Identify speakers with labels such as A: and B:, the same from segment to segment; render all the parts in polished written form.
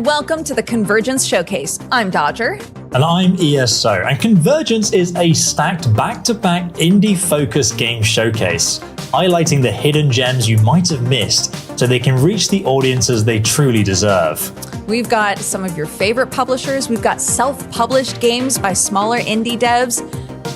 A: and welcome to the Convergence Showcase. I'm Dodger.
B: And I'm ESO, and Convergence is a stacked back-to-back indie-focused game showcase, highlighting the hidden gems you might have missed so they can reach the audiences they truly deserve.
A: We've got some of your favorite publishers, we've got self-published games by smaller indie devs,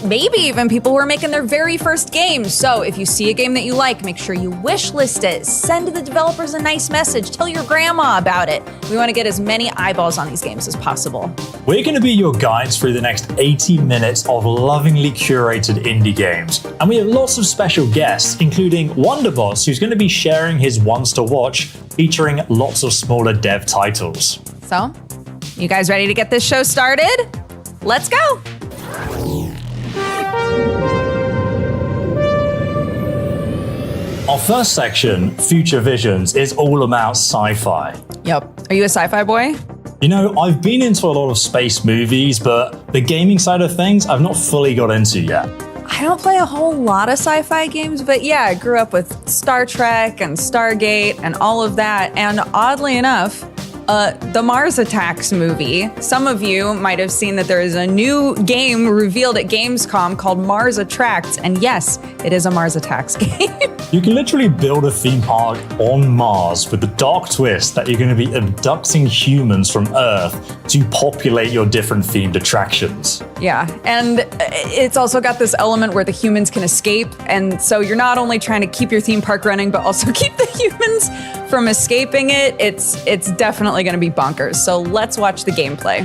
A: maybe even people who are making their very first games. So if you see a game that you like, make sure you wishlist it, send the developers a nice message, tell your grandma about it. We want to get as many eyeballs on these games as possible.
B: We're going to be your guides through the next 80 minutes of lovingly curated indie games. And we have lots of special guests, including Wonderbot, who's going to be sharing his ones to watch, featuring lots of smaller dev titles.
A: So, you guys ready to get this show started? Let's go!
B: Our first section, Future Visions, is all about sci-fi.
A: Yep. Are you a sci-fi boy?
B: You know, I've been into a lot of space movies, but the gaming side of things I've not fully got into yet.
A: I don't play a whole lot of sci-fi games, but yeah, I grew up with Star Trek and Stargate and all of that. And oddly enough, the Mars Attacks movie. Some of you might have seen that there is a new game revealed at Gamescom called Mars Attracts, and yes, it is a Mars Attacks game.
B: You can literally build a theme park on Mars with the dark twist that you're going to be abducting humans from Earth to populate your different themed attractions.
A: Yeah, and it's also got this element where the humans can escape, and so you're not only trying to keep your theme park running, but also keep the humans from escaping it. It's definitely going to be bonkers. So let's watch the gameplay.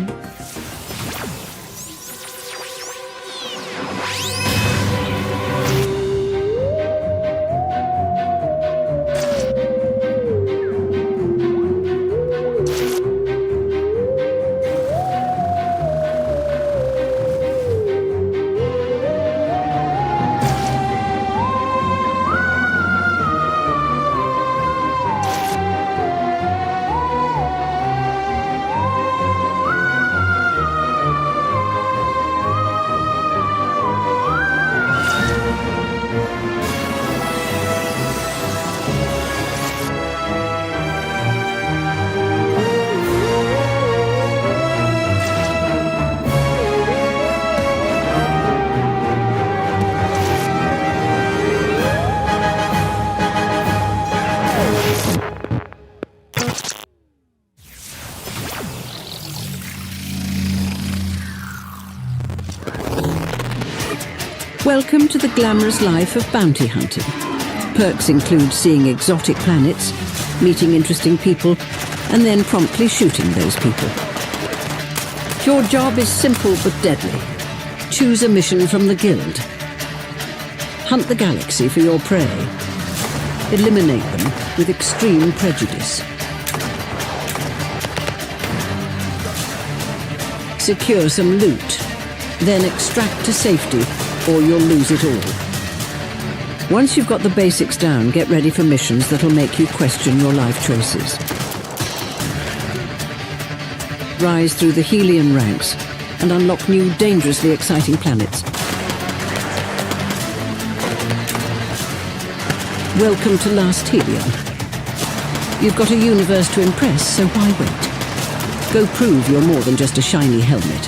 C: Welcome to the glamorous life of bounty hunting. Perks include seeing exotic planets, meeting interesting people, and then promptly shooting those people. Your job is simple but deadly. Choose a mission from the guild. Hunt the galaxy for your prey. Eliminate them with extreme prejudice. Secure some loot, then extract to safety, or you'll lose it all. Once you've got the basics down, get ready for missions that'll make you question your life choices. Rise through the Helion ranks and unlock new, dangerously exciting planets. Welcome to Last Helion. You've got a universe to impress, so why wait? Go prove you're more than just a shiny helmet.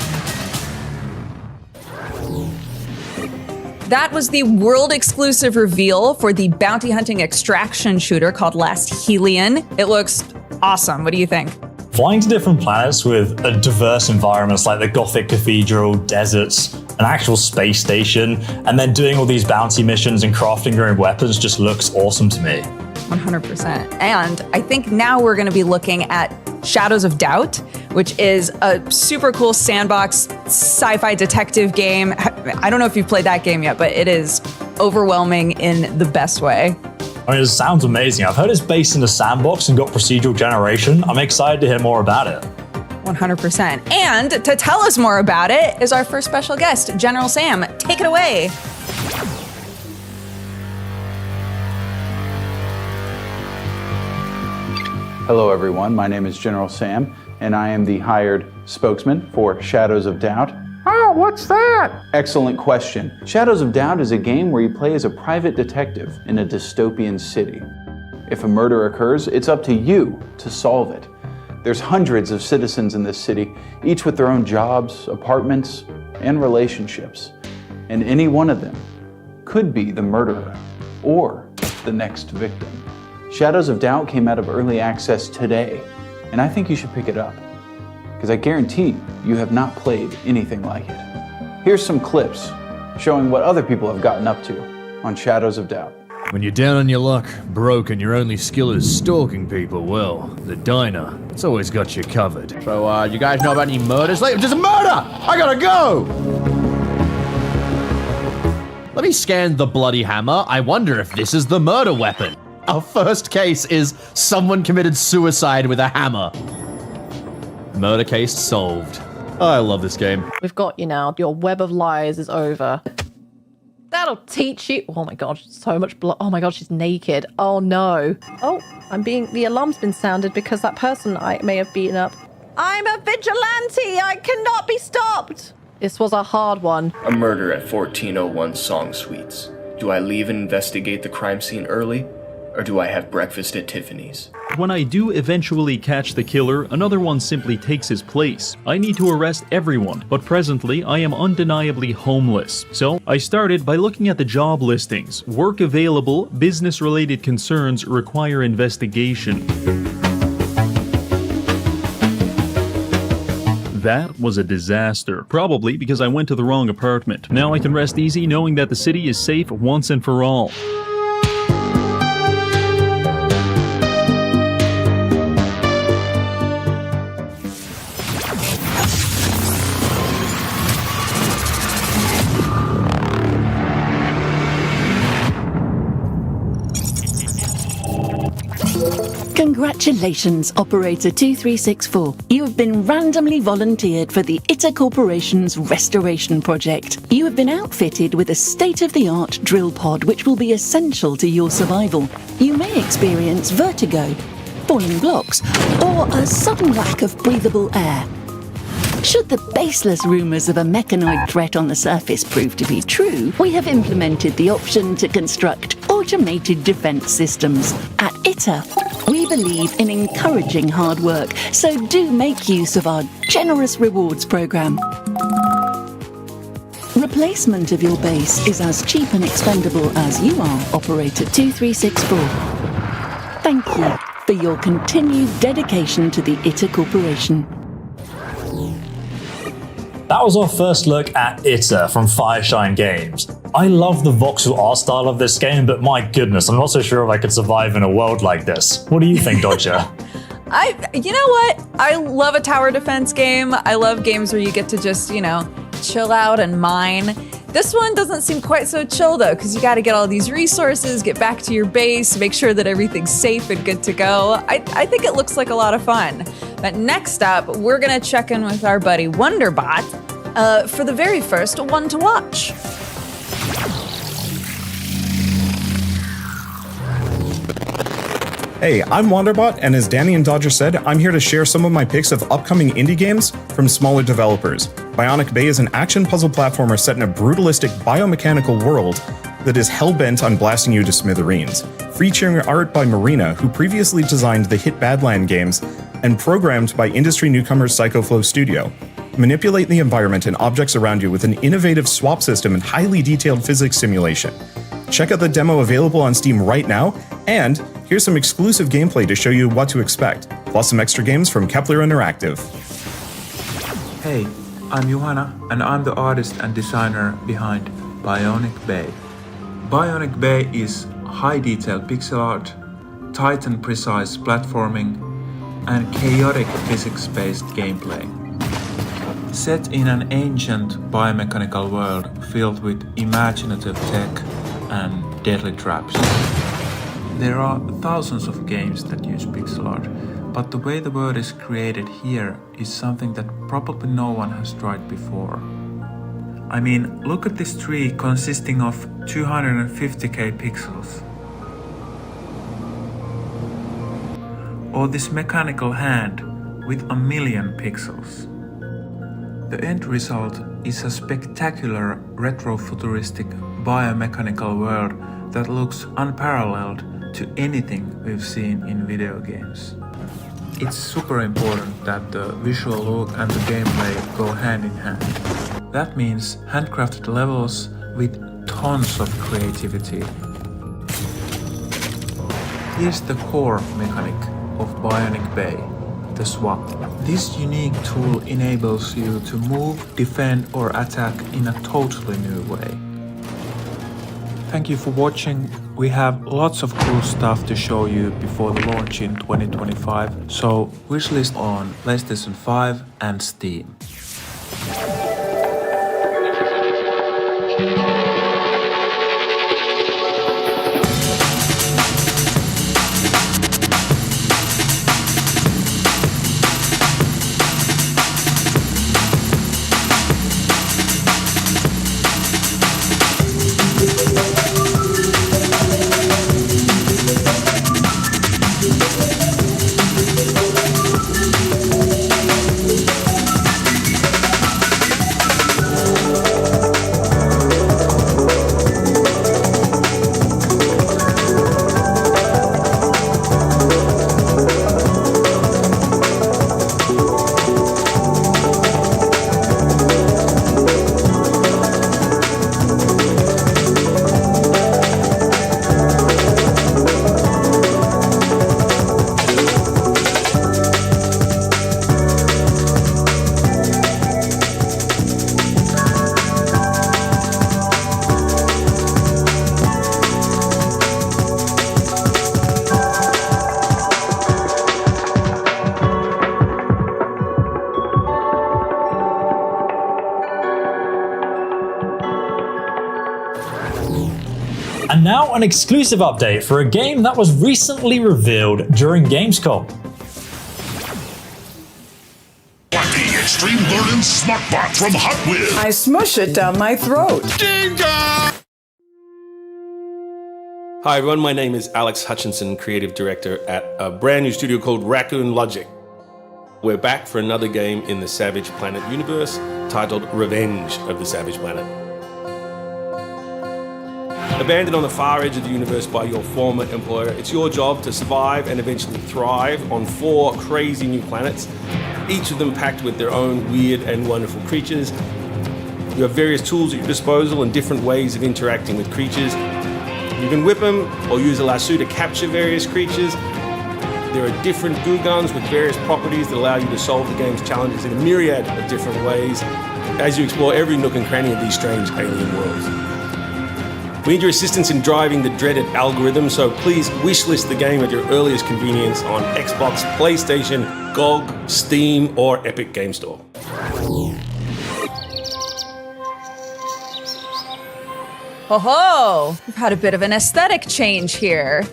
A: That was the world-exclusive reveal for the bounty hunting extraction shooter called Last Helion. It looks awesome. What do you think?
B: Flying to different planets with diverse environments like the Gothic Cathedral, deserts, an actual space station, and then doing all these bounty missions and crafting your own weapons just looks awesome to me.
A: 100%. And I think now we're going to be looking at Shadows of Doubt, which is a super cool sandbox sci-fi detective game. I don't know if you've played that game yet, but it is overwhelming in the best way.
B: I mean, it sounds amazing. I've heard it's based in a sandbox and got procedural generation. I'm excited to hear more about it.
A: 100%. And to tell us more about it is our first special guest, General Sam. Take it away.
D: Hello everyone, my name is General Sam, and I am the hired spokesman for Shadows of Doubt.
E: Oh, what's that?
D: Excellent question. Shadows of Doubt is a game where you play as a private detective in a dystopian city. If a murder occurs, it's up to you to solve it. There's hundreds of citizens in this city, each with their own jobs, apartments, and relationships. And any one of them could be the murderer or the next victim. Shadows of Doubt came out of early access today, and I think you should pick it up, because I guarantee you have not played anything like it. Here's some clips showing what other people have gotten up to on Shadows of Doubt.
F: When you're down on your luck, broke, and your only skill is stalking people, well, the diner, it's always got you covered.
G: So, you guys know about any murders? Like, there's a murder! I gotta go! Let me scan the bloody hammer. I wonder if this is the murder weapon. Our first case is someone committed suicide with a hammer. Murder case solved. I love this game.
H: We've got you now. Your web of lies is over. That'll teach you. Oh my god, so much blood. Oh my god, she's naked. Oh no. Oh, the alarm's been sounded because that person I may have beaten up. I'm a vigilante. I cannot be stopped. This was a hard one.
I: A murder at 1401 Song Suites. Do I leave and investigate the crime scene early? Or do I have breakfast at Tiffany's?
J: When I do eventually catch the killer, another one simply takes his place. I need to arrest everyone, but presently I am undeniably homeless. So I started by looking at the job listings. Work available, business-related concerns require investigation. That was a disaster. Probably because I went to the wrong apartment. Now I can rest easy knowing that the city is safe once and for all.
K: Congratulations, Operator 2364. You have been randomly volunteered for the ITA Corporation's restoration project. You have been outfitted with a state-of-the-art drill pod which will be essential to your survival. You may experience vertigo, falling blocks, or a sudden lack of breathable air. Should the baseless rumours of a mechanoid threat on the surface prove to be true, we have implemented the option to construct automated defence systems. At ITA, we believe in encouraging hard work, so do make use of our generous rewards programme. Replacement of your base is as cheap and expendable as you are, Operator 2364. Thank you for your continued dedication to the ITA Corporation.
B: That was our first look at ITA from Fireshine Games. I love the voxel art style of this game, but my goodness, I'm not so sure if I could survive in a world like this. What do you think, Dodger?
A: You know what? I love a tower defense game. I love games where you get to just, chill out and mine. This one doesn't seem quite so chill though, because you got to get all these resources, get back to your base, make sure that everything's safe and good to go. I think it looks like a lot of fun. But next up, we're gonna check in with our buddy Wonderbot for the very first one to watch.
L: Hey, I'm Wonderbot, and as Danny and Dodger said, I'm here to share some of my picks of upcoming indie games from smaller developers. Bionic Bay is an action puzzle platformer set in a brutalistic biomechanical world that is hell-bent on blasting you to smithereens. Featuring art by Marina, who previously designed the hit Badland games, and programmed by industry newcomer Psychoflow Studio. Manipulate the environment and objects around you with an innovative swap system and highly detailed physics simulation. Check out the demo available on Steam right now, and here's some exclusive gameplay to show you what to expect, plus some extra games from Kepler Interactive.
M: Hey, I'm Johanna, and I'm the artist and designer behind Bionic Bay. Bionic Bay is high-detail pixel art, tight and precise platforming, and chaotic physics-based gameplay. Set in an ancient biomechanical world filled with imaginative tech and deadly traps. There are thousands of games that use pixel art, but the way the world is created here is something that probably no one has tried before. I mean, look at this tree consisting of 250k pixels. Or this mechanical hand with 1,000,000 pixels. The end result is a spectacular retro-futuristic biomechanical world that looks unparalleled to anything we've seen in video games. it's super important that the visual look and the gameplay go hand in hand. That means handcrafted levels with tons of creativity. Here's the core mechanic of Bionic Bay, the swap. This unique tool enables you to move, defend or attack in a totally new way. Thank you for watching. We have lots of cool stuff to show you before the launch in 2025, so wishlist on PlayStation 5 and Steam.
B: And now an exclusive update for a game that was recently revealed during Gamescom.
N: Wacky Extreme Learning Smartbot from Hot Wheels.
O: I smush it down my throat.
P: Hi everyone, my name is Alex Hutchinson, Creative Director at a brand new studio called Raccoon Logic. We're back for another game in the Savage Planet universe titled Revenge of the Savage Planet. Abandoned on the far edge of the universe by your former employer, it's your job to survive and eventually thrive on 4 crazy new planets, each of them packed with their own weird and wonderful creatures. You have various tools at your disposal and different ways of interacting with creatures. You can whip them or use a lasso to capture various creatures. There are different goo guns with various properties that allow you to solve the game's challenges in a myriad of different ways as you explore every nook and cranny of these strange alien worlds. We need your assistance in driving the dreaded algorithm, so please wishlist the game at your earliest convenience on Xbox, PlayStation, GOG, Steam, or Epic Game Store.
A: Ho ho! We've had a bit of an aesthetic change here.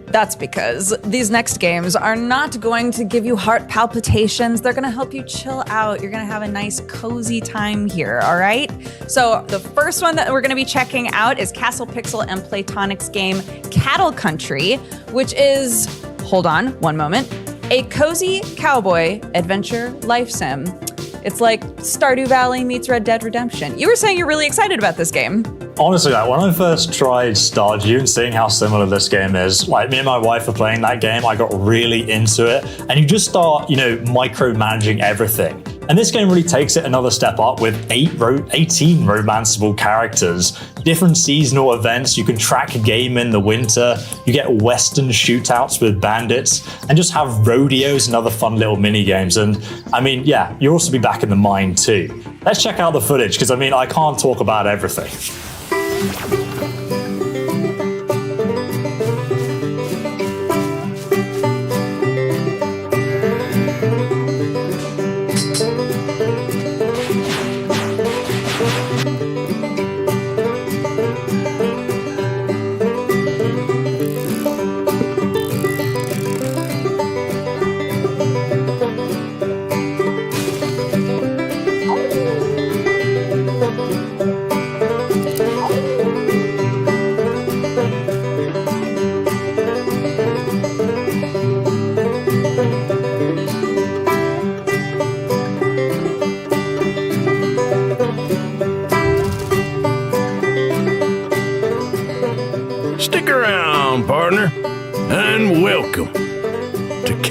A: That's because these next games are not going to give you heart palpitations. They're going to help you chill out. You're going to have a nice cozy time here, all right? So the first one that we're going to be checking out is Castle Pixel and Playtonic's game Cattle Country, which is, hold on one moment, a cozy cowboy adventure life sim. It's like Stardew Valley meets Red Dead Redemption. You were saying you're really excited about this game.
B: Honestly, when I first tried Stardew and seeing how similar this game is, like me and my wife were playing that game, I got really into it. And you just start, micromanaging everything. And this game really takes it another step up with 18 romanceable characters, different seasonal events, you can track a game in the winter, you get western shootouts with bandits, and just have rodeos and other fun little mini games. And you'll also be back in the mine too. Let's check out the footage, because I can't talk about everything.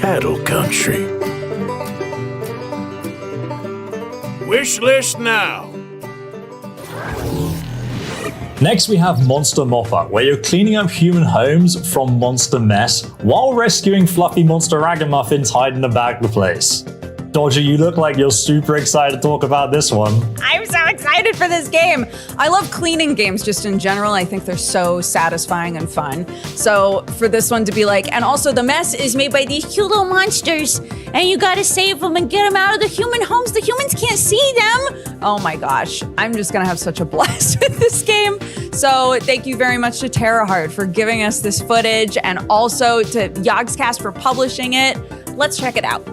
Q: cattle country. Wish list now.
B: Next, we have Monster Mop-Up, where you're cleaning up human homes from monster mess while rescuing fluffy monster ragamuffins hiding about the place. Dodger, you look like you're super excited to talk about this one.
A: I'm so excited for this game. I love cleaning games just in general. I think they're so satisfying and fun. So for this one to be like, and also the mess is made by these cute little monsters and you gotta save them and get them out of the human homes. The humans can't see them. Oh my gosh, I'm just gonna have such a blast with this game. So thank you very much to Terrahard for giving us this footage and also to Yogscast for publishing it. Let's check it out.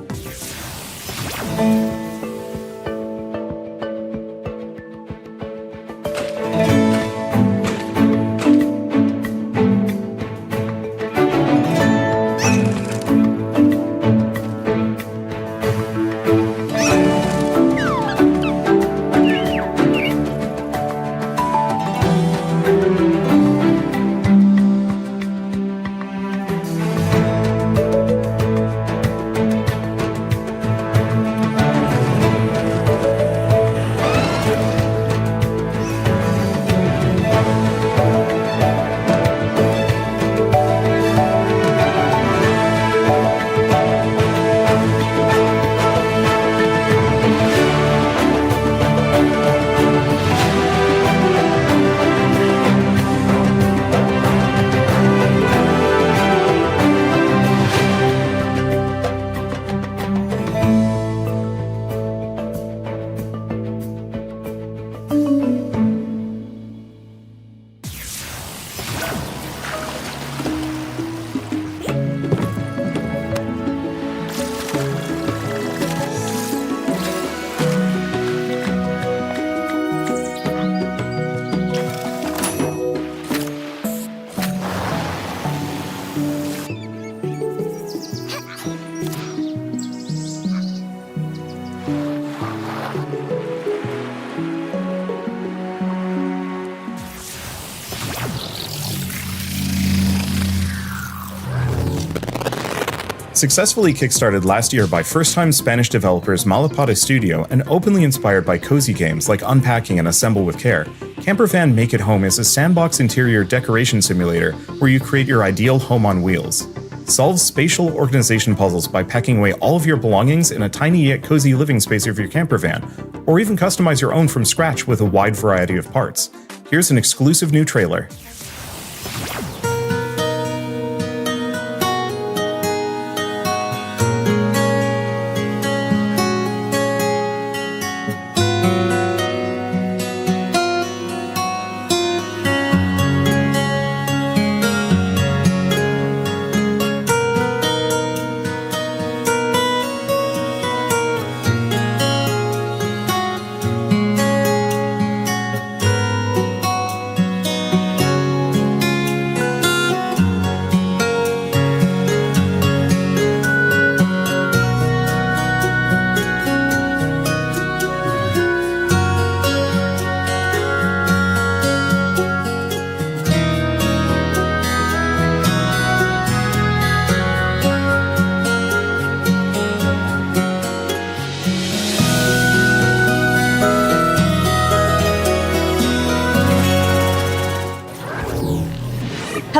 L: Successfully kickstarted last year by first-time Spanish developers Malapata Studio and openly inspired by cozy games like Unpacking and Assemble with Care, Campervan Make It Home is a sandbox interior decoration simulator where you create your ideal home on wheels. Solve spatial organization puzzles by packing away all of your belongings in a tiny yet cozy living space of your campervan, or even customize your own from scratch with a wide variety of parts. Here's an exclusive new trailer.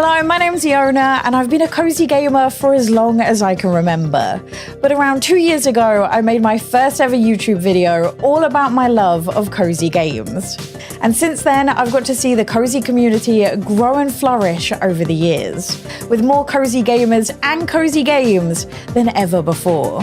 R: Hello, my name's Iona, and I've been a cozy gamer for as long as I can remember. But around 2 years ago, I made my first ever YouTube video all about my love of cozy games. And since then, I've got to see the cozy community grow and flourish over the years, with more cozy gamers and cozy games than ever before.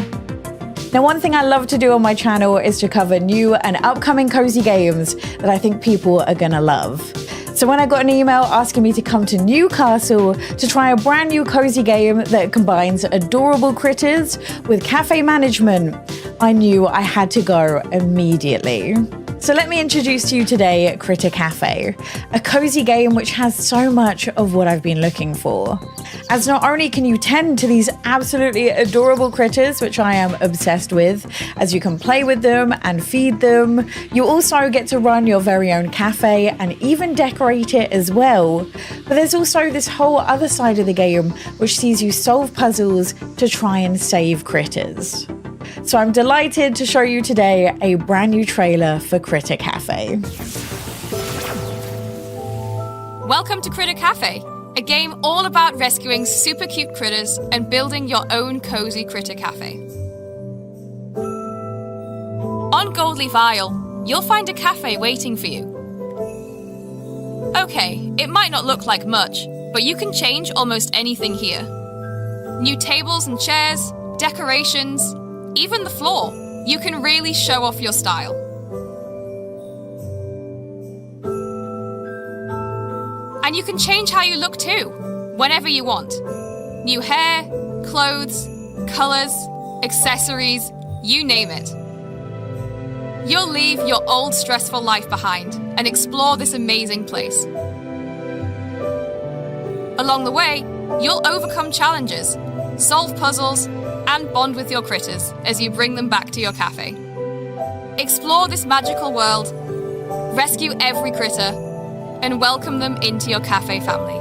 R: Now, one thing I love to do on my channel is to cover new and upcoming cozy games that I think people are gonna love. So when I got an email asking me to come to Newcastle to try a brand new cozy game that combines adorable critters with cafe management, I knew I had to go immediately. So let me introduce to you today Critter Café, a cozy game which has so much of what I've been looking for. as not only can you tend to these absolutely adorable critters, which I am obsessed with, as you can play with them and feed them, you also get to run your very own cafe and even decorate it as well. But there's also this whole other side of the game which sees you solve puzzles to try and save critters. So I'm delighted to show you today a brand new trailer for Critter Cafe.
S: Welcome to Critter Cafe, a game all about rescuing super cute critters and building your own cozy critter cafe. On Goldleaf Isle, you'll find a cafe waiting for you. Okay, it might not look like much, but you can change almost anything here. New tables and chairs, decorations, even the floor. You can really show off your style. And you can change how you look too, whenever you want. New hair, clothes, colours, accessories, you name it. You'll leave your old stressful life behind and explore this amazing place. Along the way, you'll overcome challenges, solve puzzles, and bond with your critters as you bring them back to your cafe. Explore this magical world, rescue every critter, and welcome them into your cafe family.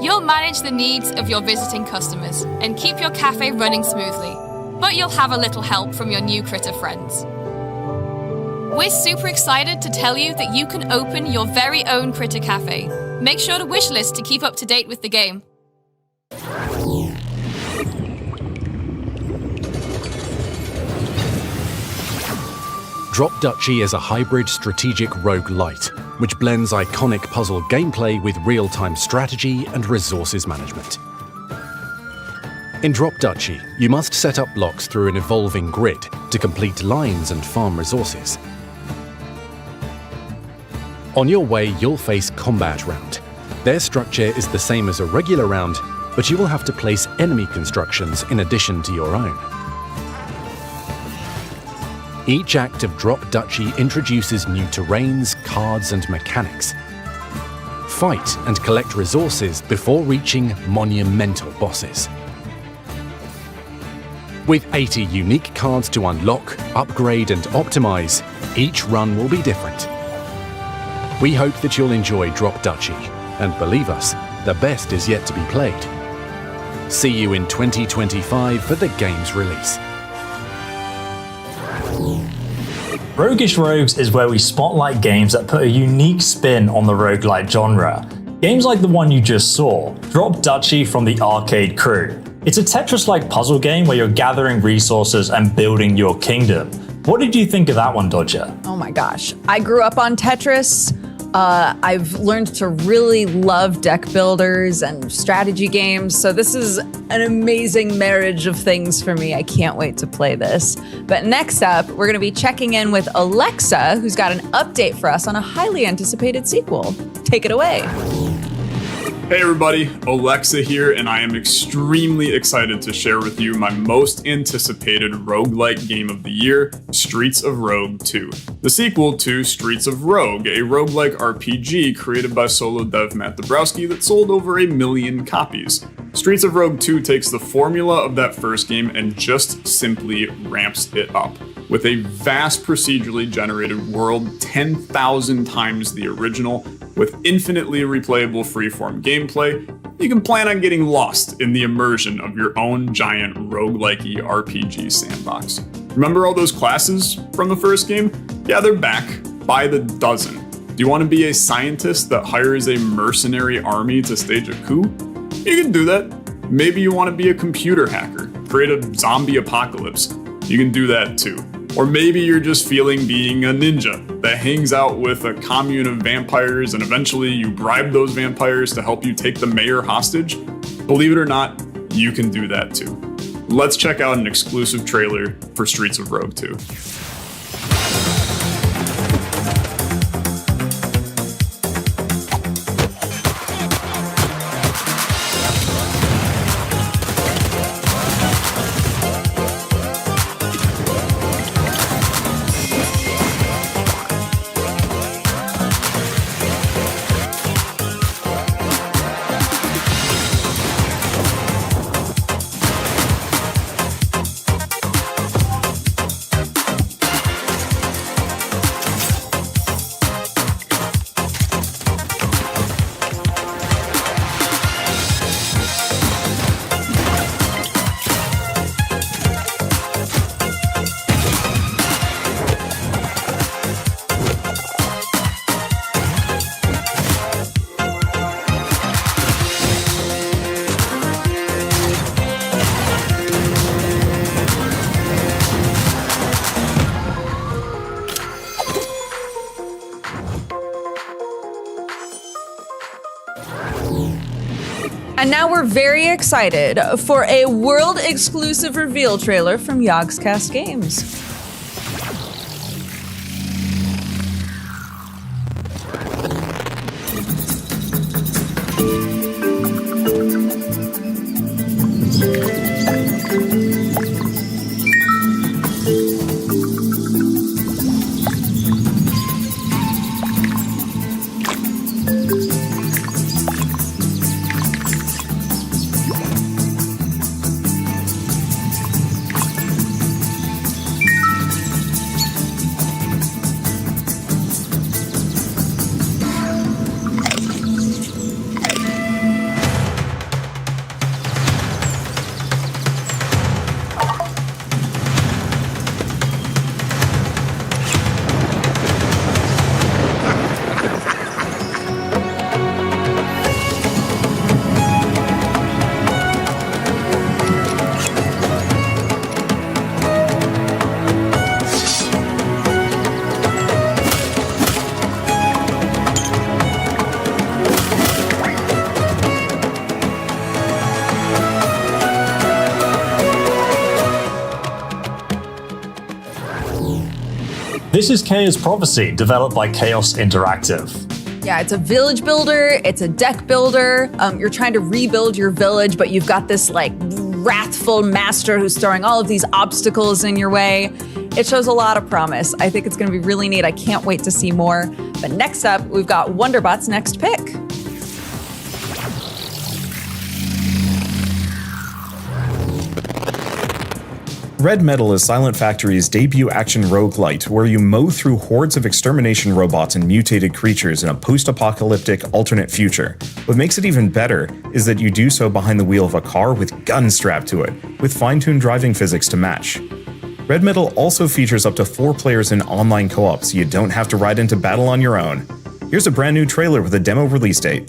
S: You'll manage the needs of your visiting customers and keep your cafe running smoothly, but you'll have a little help from your new critter friends. We're super excited to tell you that you can open your very own Critter Cafe. Make sure to wishlist to keep up to date with the game.
T: Drop Duchy is a hybrid strategic rogue-lite, which blends iconic puzzle gameplay with real-time strategy and resources management. In Drop Duchy, you must set up blocks through an evolving grid to complete lines and farm resources. On your way, you'll face Combat Round. Their structure is the same as a regular round, but you will have to place enemy constructions in addition to your own. Each act of Drop Duchy introduces new terrains, cards, and mechanics. Fight and collect resources before reaching monumental bosses. With 80 unique cards to unlock, upgrade, and optimize, each run will be different. We hope that you'll enjoy Drop Duchy, and believe us, the best is yet to be played. See you in 2025 for the game's release.
B: Roguish Rogues is where we spotlight games that put a unique spin on the roguelite genre. Games like the one you just saw, Drop Duchy from the Arcade Crew. It's a Tetris-like puzzle game where you're gathering resources and building your kingdom. What did you think of that one, Dodger?
A: Oh my gosh. I grew up on Tetris. I've learned to really love deck builders and strategy games, so this is an amazing marriage of things for me. I can't wait to play this. But next up, we're going to be checking in with Alexa, who's got an update for us on a highly anticipated sequel. Take it away.
U: Hey everybody, Alexa here, and I am extremely excited to share with you my most anticipated roguelike game of the year, Streets of Rogue 2. The sequel to Streets of Rogue, a roguelike RPG created by solo dev Matt Dabrowski that sold over 1 million copies. Streets of Rogue 2 takes the formula of that first game and just simply ramps it up. With a vast procedurally generated world 10,000 times the original, with infinitely replayable freeform gameplay, you can plan on getting lost in the immersion of your own giant roguelike-y RPG sandbox. Remember all those classes from the first game? Yeah, they're back, by the dozen. Do you want to be a scientist that hires a mercenary army to stage a coup? You can do that. Maybe you want to be a computer hacker, create a zombie apocalypse. You can do that too. Or maybe you're just feeling being a ninja that hangs out with a commune of vampires and eventually you bribe those vampires to help you take the mayor hostage. Believe it or not, you can do that too. Let's check out an exclusive trailer for Streets of Rogue 2.
A: And now we're very excited for a world-exclusive reveal trailer from Yogscast Games.
B: This is Chaos Prophecy, developed by Chaos Interactive.
A: Yeah, it's a village builder, it's a deck builder. You're trying to rebuild your village, but you've got this like wrathful master who's throwing all of these obstacles in your way. It shows a lot of promise. I think it's gonna be really neat. I can't wait to see more. But next up, we've got Wonderbot's next pick.
L: Red Metal is Silent Factory's debut action roguelite, where you mow through hordes of extermination robots and mutated creatures in a post-apocalyptic alternate future. What makes it even better is that you do so behind the wheel of a car with guns strapped to it, with fine-tuned driving physics to match. Red Metal also features up to 4 players in online co-op, so you don't have to ride into battle on your own. Here's a brand new trailer with a demo release date.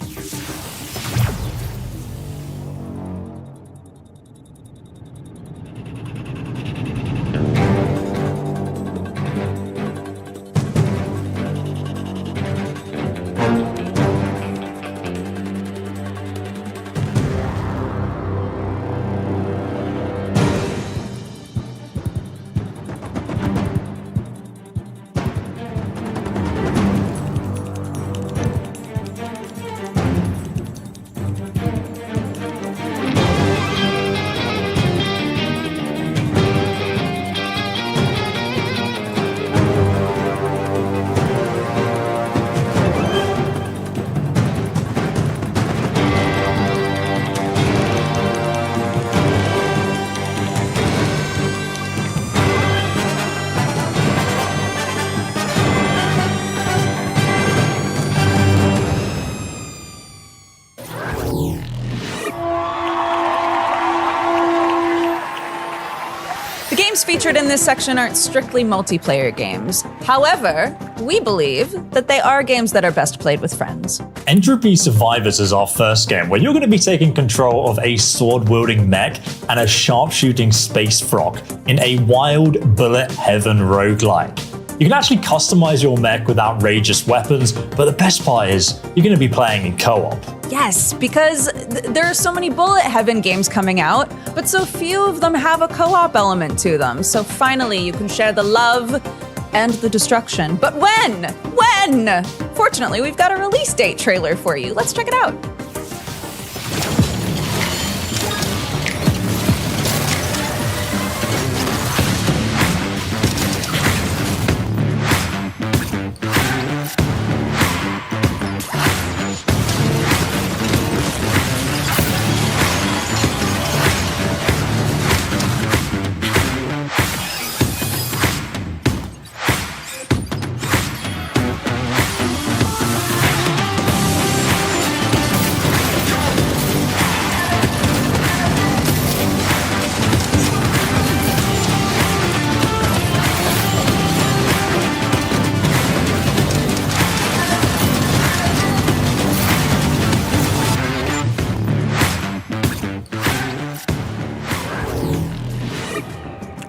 A: Featured in this section aren't strictly multiplayer games. However, we believe that they are games that are best played with friends.
B: Entropy Survivors is our first game, where you're going to be taking control of a sword-wielding mech and a sharpshooting space frog in a wild bullet heaven roguelike. You can actually customize your mech with outrageous weapons, but the best part is you're going to be playing in co-op.
A: Yes, because there are so many bullet heaven games coming out, but so few of them have a co-op element to them. So finally, you can share the love and the destruction. But when? When? Fortunately, we've got a release date trailer for you. Let's check it out.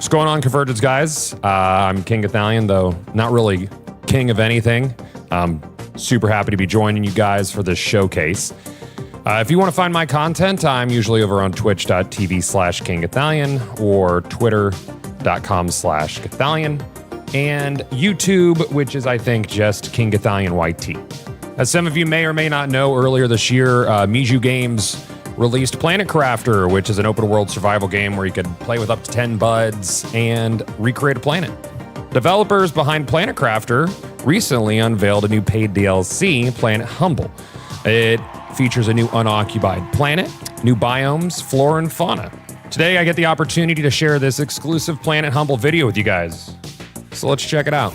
C: What's going on, Convergence guys? I'm King Gathalion, though not really king of anything. I'm super happy to be joining you guys for this showcase. If you want to find my content, I'm usually over on twitch.tv/KingItalian or twitter.com/Gathalion and YouTube, which is, I think, just King Gathalion YT. As some of you may or may not know, earlier this year, Miju Games released Planet Crafter, which is an open world survival game where you can play with up to 10 buds and recreate a planet. Developers behind Planet Crafter recently unveiled a new paid DLC, Planet Humble. It features a new unoccupied planet, new biomes, flora, and fauna. Today, I get the opportunity to share this exclusive Planet Humble video with you guys. So let's check it out.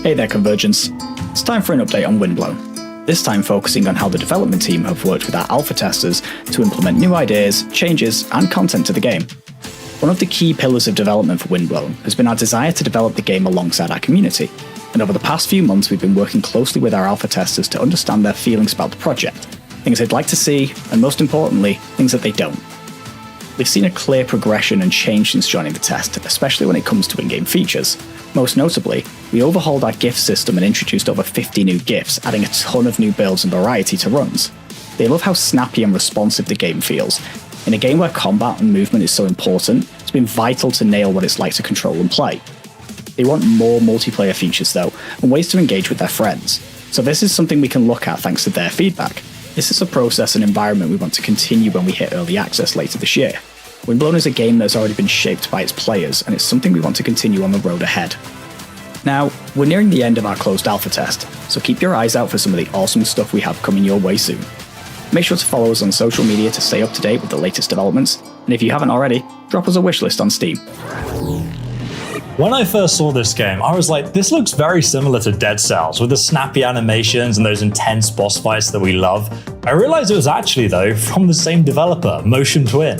E: Hey there, Convergence. It's time for an update on Windblown. This time focusing on how the development team have worked with our alpha testers to implement new ideas, changes, and content to the game. One of the key pillars of development for Windblown has been our desire to develop the game alongside our community, and over the past few months we've been working closely with our alpha testers to understand their feelings about the project, things they'd like to see, and most importantly, things that they don't. We've seen a clear progression and change since joining the test, especially when it comes to in-game features. Most notably, we overhauled our gift system and introduced over 50 new gifts, adding a ton of new builds and variety to runs. They love how snappy and responsive the game feels. In a game where combat and movement is so important, it's been vital to nail what it's like to control and play. They want more multiplayer features though, and ways to engage with their friends. So this is something we can look at thanks to their feedback. This is a process and environment we want to continue when we hit early access later this year. Windblown is a game that's already been shaped by its players, and it's something we want to continue on the road ahead. Now, we're nearing the end of our closed alpha test, so keep your eyes out for some of the awesome stuff we have coming your way soon. Make sure to follow us on social media to stay up to date with the latest developments, and if you haven't already, drop us a wishlist on Steam.
B: When I first saw this game, I was like, this looks very similar to Dead Cells, with the snappy animations and those intense boss fights that we love. I realized it was actually, though, from the same developer, Motion Twin.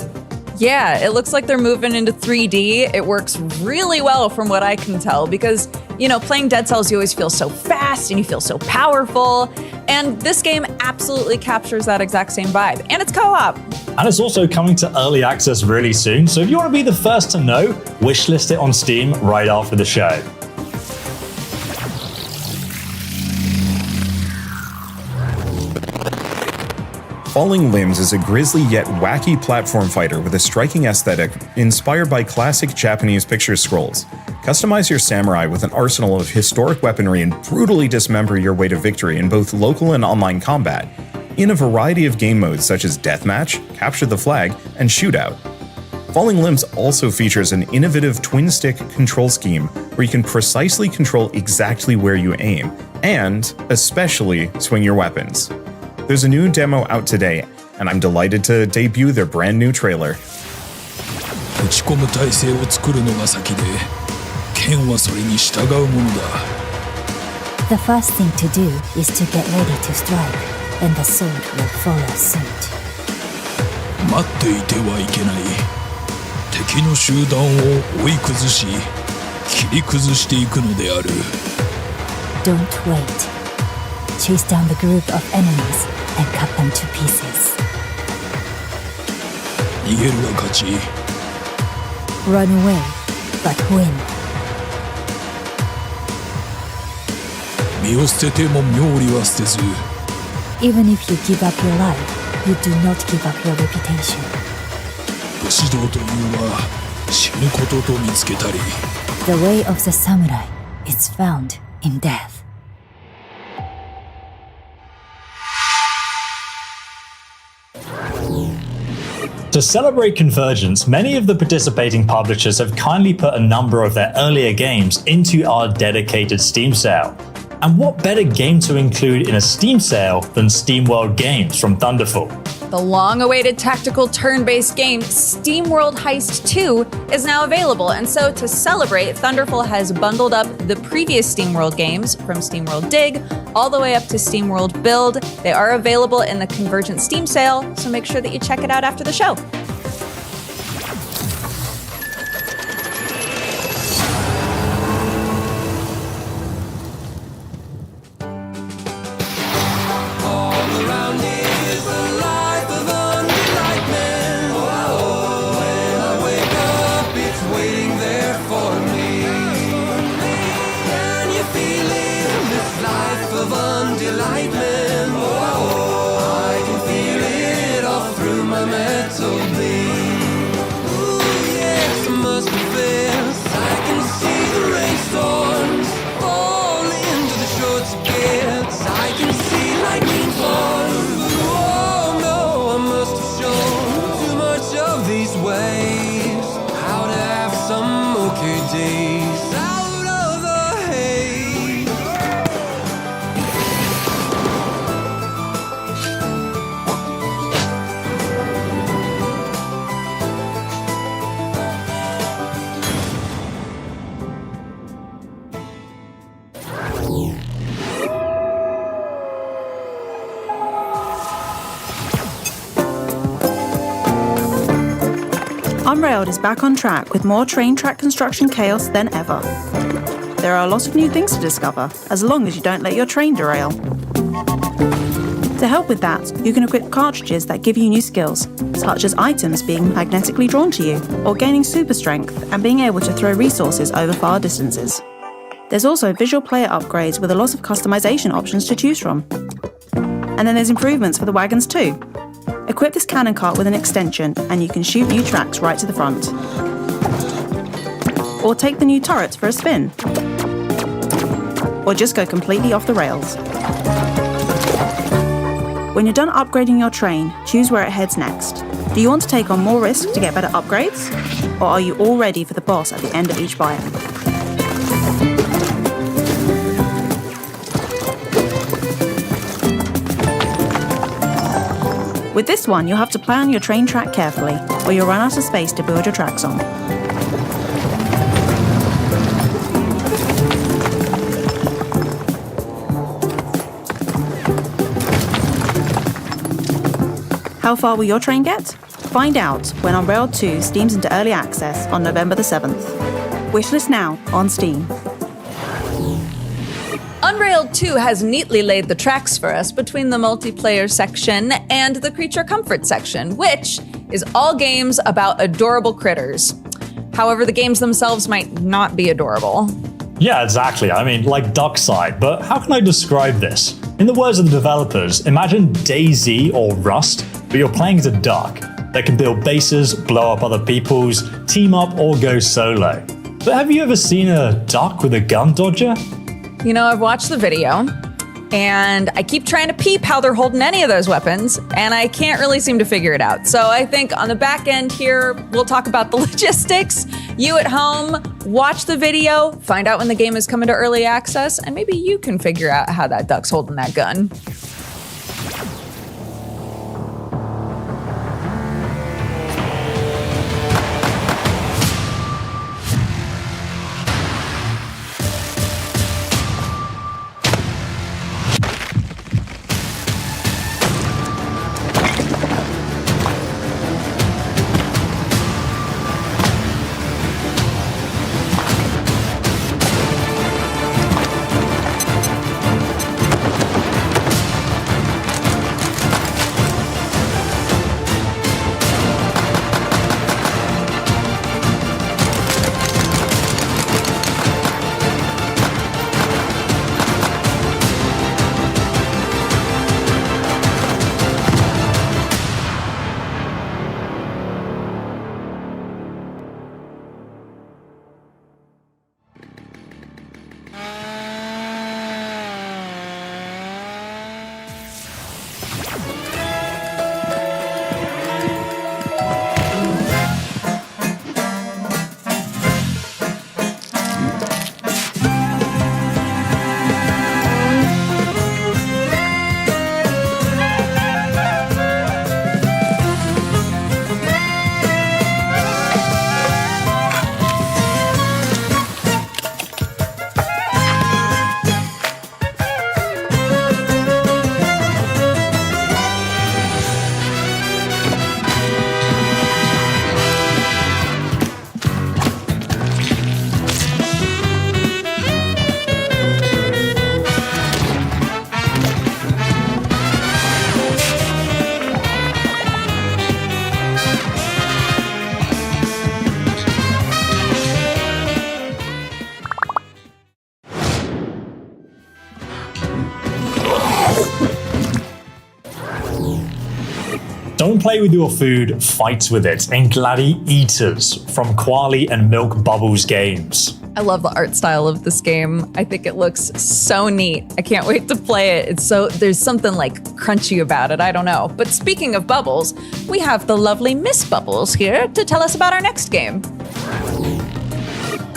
A: Yeah, it looks like they're moving into 3D. It works really well from what I can tell because, you know, playing Dead Cells, you always feel so fast and you feel so powerful. And this game absolutely captures that exact same vibe. And it's co-op.
B: And it's also coming to early access really soon. So if you want to be the first to know, wishlist it on Steam right after the show.
L: Falling Limbs is a grisly yet wacky platform fighter with a striking aesthetic inspired by classic Japanese picture scrolls. Customize your samurai with an arsenal of historic weaponry and brutally dismember your way to victory in both local and online combat, in a variety of game modes such as Deathmatch, Capture the Flag, and Shootout. Falling Limbs also features an innovative twin-stick control scheme where you can precisely control exactly where you aim, and especially swing your weapons. There's a new demo out today, and I'm delighted to debut their brand new trailer.
Q: 打ち込む体制を作るのが先で、剣はそれに従うものだ。
V: The first thing to do is to get ready to strike, and the sword will follow suit.
Q: 待っていてはいけない。敵の集団を追い崩し、切り崩していくのである。
V: Don't wait. Chase down the group of enemies and cut them to pieces.
Q: 逃げるが勝ち。
V: Run away, but win.
Q: 身を捨てても妙利は捨てず。
V: Even if you give up your life, you do not give up your reputation.
Q: 武士道というは死ぬことと見つけたり。
V: The way of the samurai It's found in death.
B: To celebrate Convergence, many of the participating publishers have kindly put a number of their earlier games into our dedicated Steam sale. And what better game to include in a Steam sale than SteamWorld games from Thunderful?
A: The long-awaited tactical turn-based game SteamWorld Heist 2 is now available, and so to celebrate, Thunderful has bundled up the previous SteamWorld games from SteamWorld Dig all the way up to SteamWorld Build. They are available in the Convergence Steam sale, so make sure that you check it out after the show.
D: Unrailed is back on track with more train track construction chaos than ever. There are a lot of new things to discover, as long as you don't let your train derail. To help with that, you can equip cartridges that give you new skills, such as items being magnetically drawn to you, or gaining super strength and being able to throw resources over far distances. There's also visual player upgrades with a lot of customization options to choose from. And then there's improvements for the wagons too. Equip this cannon cart with an extension and you can shoot new tracks right to the front. Or take the new turrets for a spin. Or just go completely off the rails. When you're done upgrading your train, choose where it heads next. Do you want to take on more risk to get better upgrades? Or are you all ready for the boss at the end of each biome? With this one, you'll have to plan your train track carefully, or you'll run out of space to build your tracks on. How far will your train get? Find out when Unrailed 2 steams into early access on November the 7th. Wishlist now on Steam.
A: Unrailed 2 has neatly laid the tracks for us between the multiplayer section and the creature comfort section, which is all games about adorable critters. However, the games themselves might not be adorable.
B: Yeah, exactly. I mean, like Duckside, but how can I describe this? In the words of the developers, imagine DayZ or Rust, but you're playing as a duck that can build bases, blow up other people's, team up, or go solo. But have you ever seen a duck with a gun dodger?
A: You know, I've watched the video, and I keep trying to peep how they're holding any of those weapons, and I can't really seem to figure it out. So I think on the back end here, we'll talk about the logistics. You at home, watch the video, find out when the game is coming to early access, and maybe you can figure out how that duck's holding that gun.
B: Don't play with your food, fight with it in Gladi-Eaters from Quali and Milk Bubbles Games.
A: I love the art style of this game. I think it looks so neat. I can't wait to play it. There's something like crunchy about it. I don't know. But speaking of Bubbles, we have the lovely Miss Bubbles here to tell us about our next game.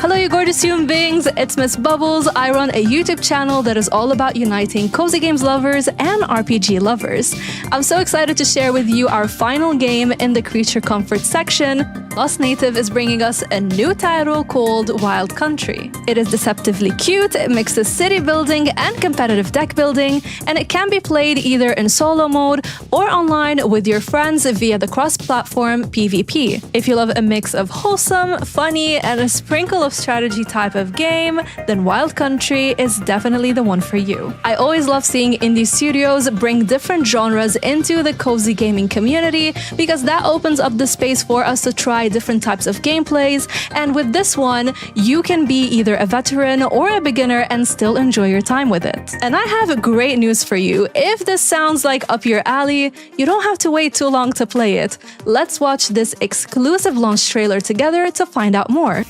F: Hello, you gorgeous human beings. It's Miss Bubbles. I run a YouTube channel that is all about uniting cozy games lovers and RPG lovers. I'm so excited to share with you our final game in the Creature Comfort section. Lost Native is bringing us a new title called Wild Country. It is deceptively cute, it mixes city building and competitive deck building, and it can be played either in solo mode or online with your friends via the cross-platform PvP. If you love a mix of wholesome, funny, and a sprinkle of strategy type of game, then Wild Country is definitely the one for you. I always love seeing indie studios bring different genres into the cozy gaming community because that opens up the space for us to try different types of gameplays, and with this one, you can be either a veteran or a beginner and still enjoy your time with it. And I have great news for you. If this sounds like up your alley, you don't have to wait too long to play it. Let's watch this exclusive launch trailer together to find out more.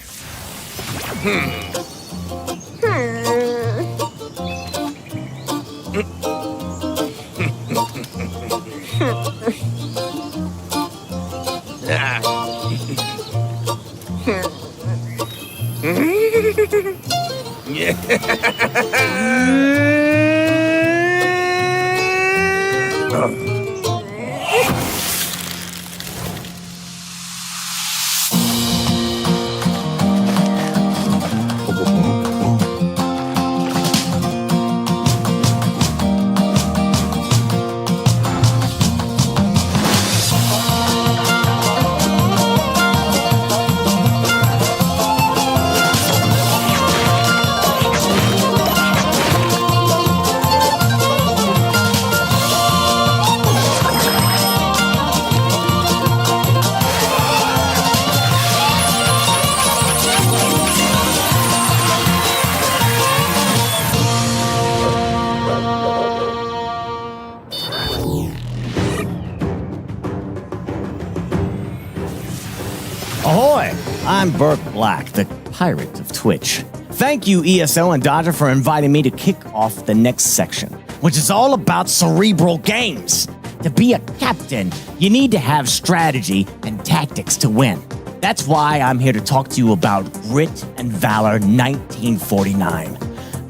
G: Ahoy! I'm Burke Black, the pirate of Twitch. Thank you, ESO and Dodger, for inviting me to kick off the next section, which is all about cerebral games. To be a captain, you need to have strategy and tactics to win. That's why I'm here to talk to you about Grit and Valor 1949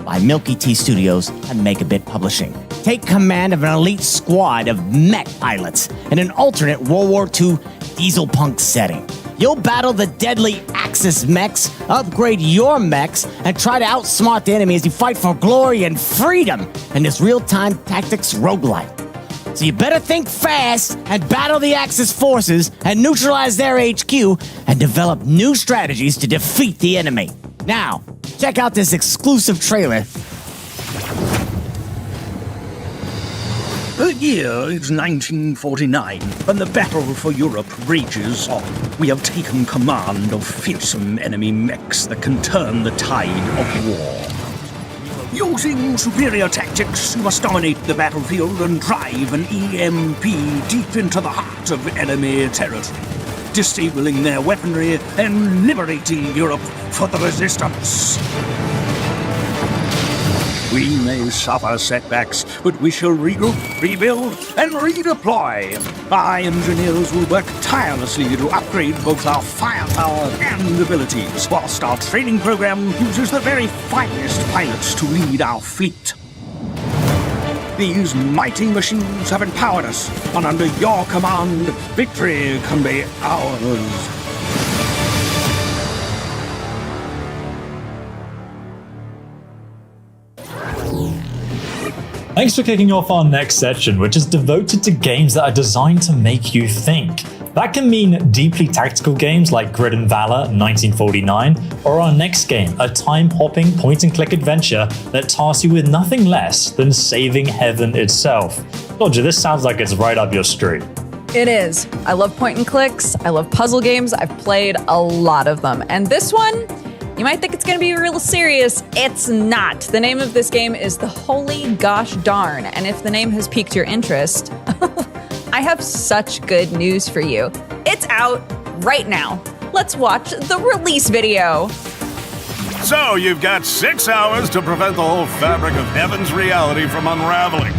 G: by Milky Tea Studios and Make a Bit Publishing. Take command of an elite squad of mech pilots in an alternate World War II diesel punk setting. You'll battle the deadly Axis mechs, upgrade your mechs, and try to outsmart the enemy as you fight for glory and freedom in this real-time tactics roguelite. So you better think fast and battle the Axis forces and neutralize their HQ and develop new strategies to defeat the enemy. Now, check out this exclusive trailer.
W: The year is 1949, and the battle for Europe rages on. We have taken command of fearsome enemy mechs that can turn the tide of war. Using superior tactics, you must dominate the battlefield and drive an EMP deep into the heart of enemy territory, disabling their weaponry and liberating Europe for the resistance. We may suffer setbacks, but we shall regroup, rebuild, and redeploy. Our engineers will work tirelessly to upgrade both our firepower and abilities, whilst our training program uses the very finest pilots to lead our fleet. These mighty machines have empowered us, and under your command, victory can be ours.
B: Thanks for kicking off our next section, which is devoted to games that are designed to make you think. That can mean deeply tactical games like Grit and Valor 1949, or our next game, a time-hopping point-and-click adventure that tasks you with nothing less than saving heaven itself. Dodger, this sounds like it's right up your street.
A: It is. I love point and clicks. I love puzzle games. I've played a lot of them. And this one, you might think it's going to be real serious. It's not. The name of this game is The Holy Gosh Darn. And if the name has piqued your interest, I have such good news for you. It's out right now. Let's watch the release video.
H: So you've got 6 hours to prevent the whole fabric of heaven's reality from unraveling.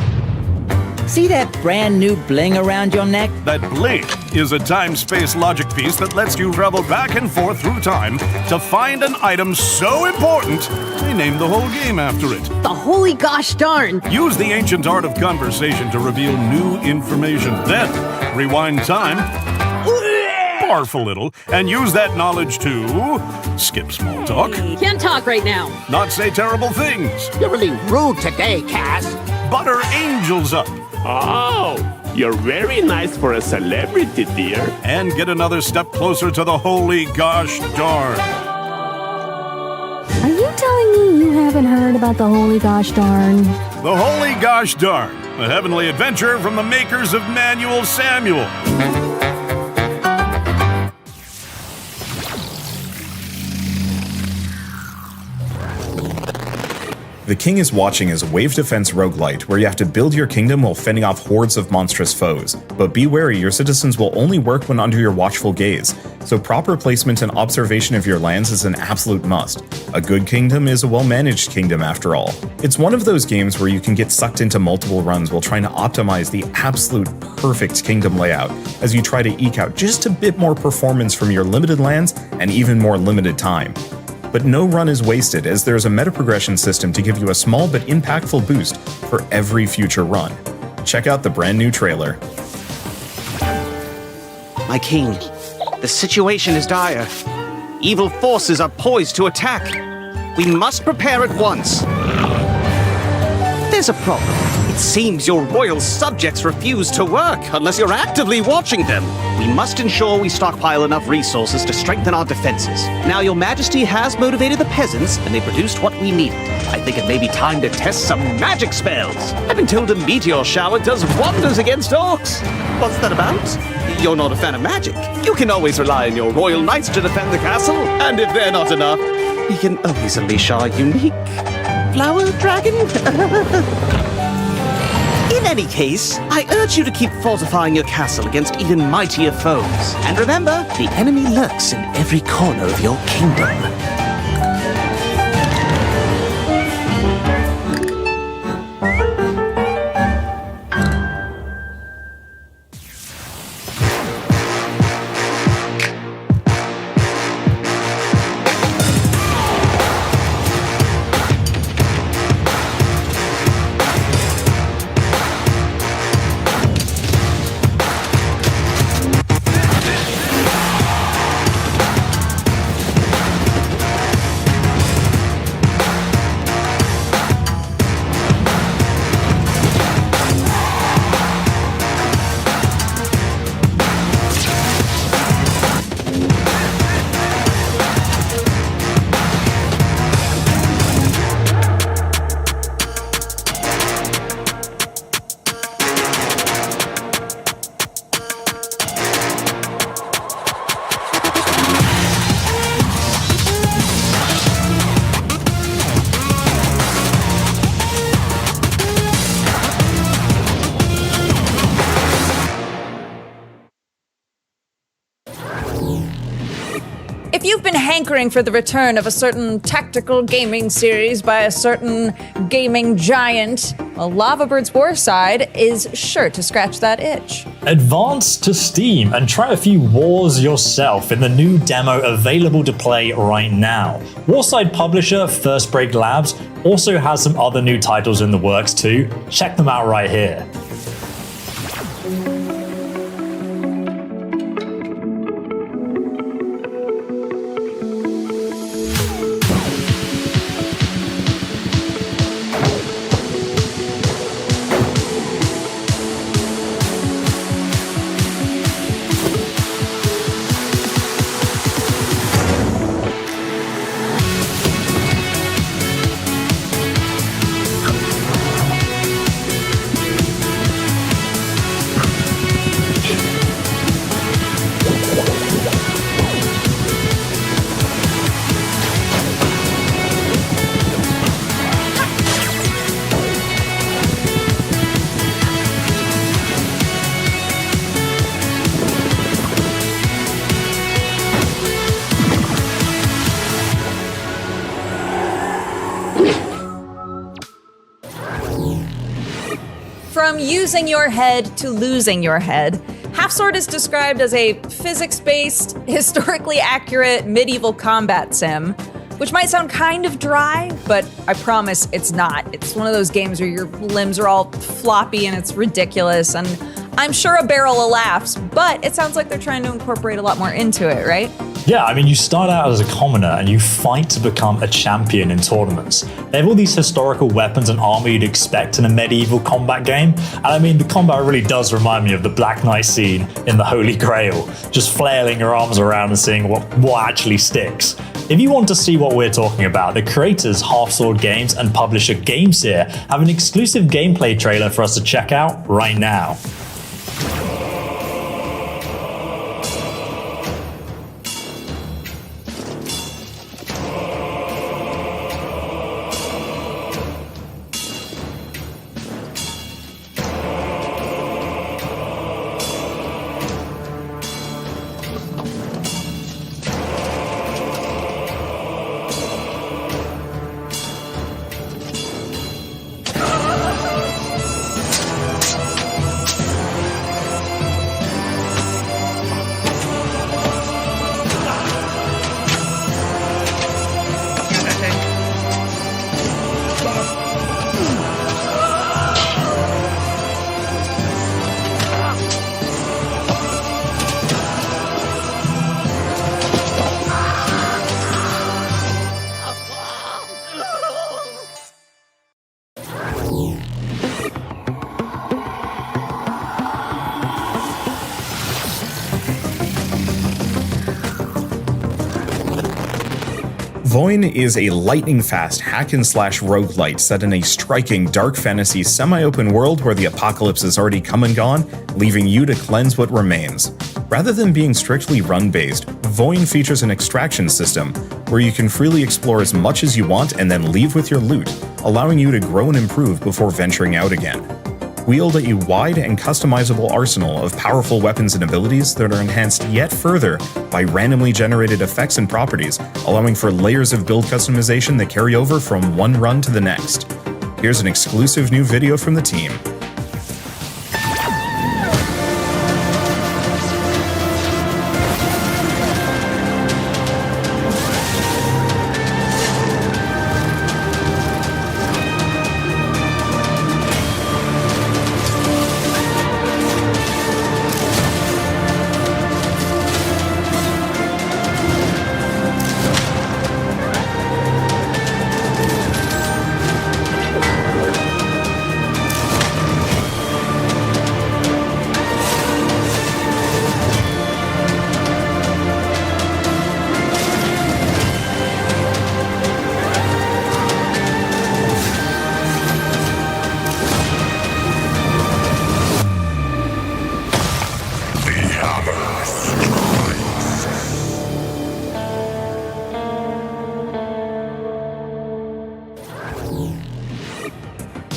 I: See that brand new bling around your neck?
H: That bling is a time-space logic piece that lets you travel back and forth through time to find an item so important they named the whole game after it.
J: The holy gosh darn!
H: Use the ancient art of conversation to reveal new information. Then, rewind time, barf a little, and use that knowledge to skip small talk.
J: Can't talk right now.
H: Not say terrible things.
J: You're really rude today, Cass.
H: Butter angels up.
X: Oh, you're very nice for a celebrity, dear.
H: And get another step closer to the holy gosh darn.
V: Are you telling me you haven't heard about the holy gosh darn?
H: The holy gosh darn, a heavenly adventure from the makers of Manual Samuel.
L: The King is Watching is a wave defense roguelite where you have to build your kingdom while fending off hordes of monstrous foes. But be wary, your citizens will only work when under your watchful gaze, so proper placement and observation of your lands is an absolute must. A good kingdom is a well-managed kingdom after all. It's one of those games where you can get sucked into multiple runs while trying to optimize the absolute perfect kingdom layout as you try to eke out just a bit more performance from your limited lands and even more limited time. But no run is wasted, as there is a meta progression system to give you a small but impactful boost for every future run. Check out the brand new trailer.
Y: My king, the situation is dire. Evil forces are poised to attack. We must prepare at once. There's a problem. It seems your royal subjects refuse to work unless you're actively watching them. We must ensure we stockpile enough resources to strengthen our defenses. Now your majesty has motivated the peasants and they produced what we needed. I think it may be time to test some magic spells. I've been told a meteor shower does wonders against orcs. What's that about? You're not a fan of magic. You can always rely on your royal knights to defend the castle. And if they're not enough, we can always unleash our unique flower dragon. In any case, I urge you to keep fortifying your castle against even mightier foes. And remember, the enemy lurks in every corner of your kingdom.
A: If you've been hankering for the return of a certain tactical gaming series by a certain gaming giant, well, Lava Bird's Warside is sure to scratch that itch.
B: Advance to Steam and try a few wars yourself in the new demo available to play right now. Warside publisher First Break Labs also has some other new titles in the works too. Check them out right here.
A: from using your head to losing your head. Half-Sword is described as a physics-based, historically accurate medieval combat sim, which might sound kind of dry, but I promise it's not. It's one of those games where your limbs are all floppy and it's ridiculous, and I'm sure a barrel of laughs, but it sounds like they're trying to incorporate a lot more into it, right?
B: Yeah, I mean, you start out as a commoner and you fight to become a champion in tournaments. They have all these historical weapons and armor you'd expect in a medieval combat game. And I mean, the combat really does remind me of the Black Knight scene in the Holy Grail, just flailing your arms around and seeing what actually sticks. If you want to see what we're talking about, the creators Half-Sword Games and publisher Gameseer have an exclusive gameplay trailer for us to check out right now.
L: Voin is a lightning-fast hack-and-slash roguelite set in a striking dark fantasy semi-open world where the apocalypse has already come and gone, leaving you to cleanse what remains. Rather than being strictly run-based, Voin features an extraction system where you can freely explore as much as you want and then leave with your loot, allowing you to grow and improve before venturing out again. Wield a wide and customizable arsenal of powerful weapons and abilities that are enhanced yet further by randomly generated effects and properties, allowing for layers of build customization that carry over from one run to the next. Here's an exclusive new video from the team.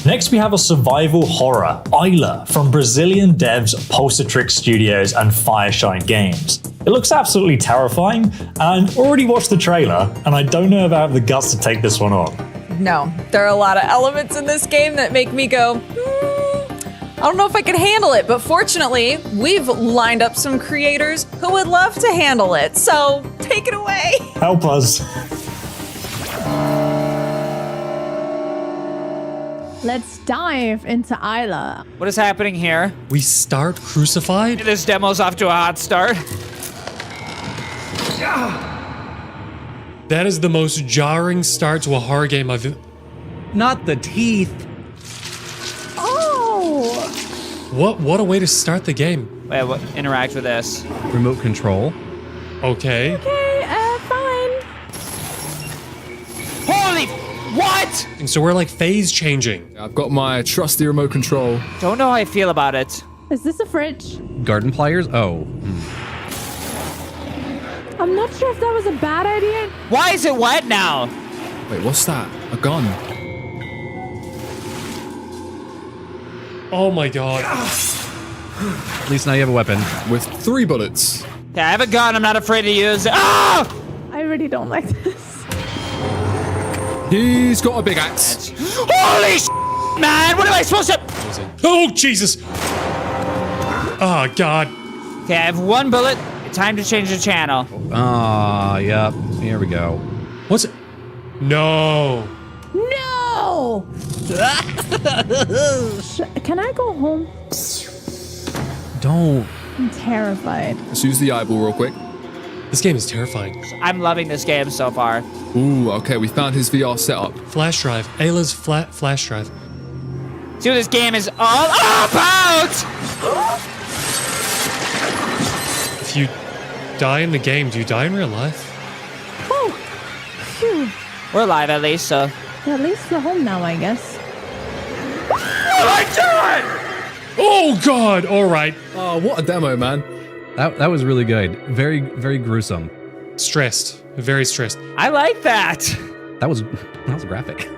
B: Next, we have a survival horror, Isla, from Brazilian devs Pulsatrix Studios and Fireshine Games. It looks absolutely terrifying, and I've already watched the trailer, and I don't know if I have the guts to take this one on.
A: No, there are a lot of elements in this game that make me go, I don't know if I can handle it, but fortunately, we've lined up some creators who would love to handle it, so take it away.
B: Help us.
K: Let's dive into Isla.
M: What is happening here?
N: We start crucified?
M: This demo's off to a hot start.
N: That is the most jarring start to a horror game I've...
M: Not the teeth.
K: Oh!
N: What a way to start the game.
M: Wait, what? Interact with this.
N: Remote control. Okay.
K: Okay, fine.
M: Holy... What?
N: And so we're like phase changing.
O: I've got my trusty remote control.
M: Don't know how I feel about it.
K: Is this a fridge?
O: Garden pliers? Oh.
K: I'm not sure if that was a bad idea.
M: Why is it wet now?
O: Wait, what's that? A gun.
N: Oh my god.
O: At least now you have a weapon. With 3 bullets.
M: Yeah, I have a gun. I'm not afraid to use it. Ah!
K: I really don't like this.
O: He's got a big axe.
M: Holy man! What am I supposed to...
N: confusing. Oh, Jesus! Oh, God.
M: Okay, I have one bullet. Time to change the channel.
O: Yep. Here we go.
N: What's it? No.
K: No! Can I go home?
O: Don't.
K: I'm terrified.
Q: Let's use the eyeball real quick.
N: This game is terrifying.
M: I'm loving this game so far.
Q: Ooh, okay, we found his VR setup.
N: Flash drive. Ayla's flash drive.
M: See what this game is all about!
N: If you die in the game, do you die in real life?
K: Oh, phew.
M: We're alive at least, so.
K: At least we're home now, I guess.
N: What am I doing? Oh, God. All right.
Q: Oh, what a demo, man.
O: That was really good. Very, very gruesome.
N: Stressed. Very stressed.
M: I like that.
O: That was graphic.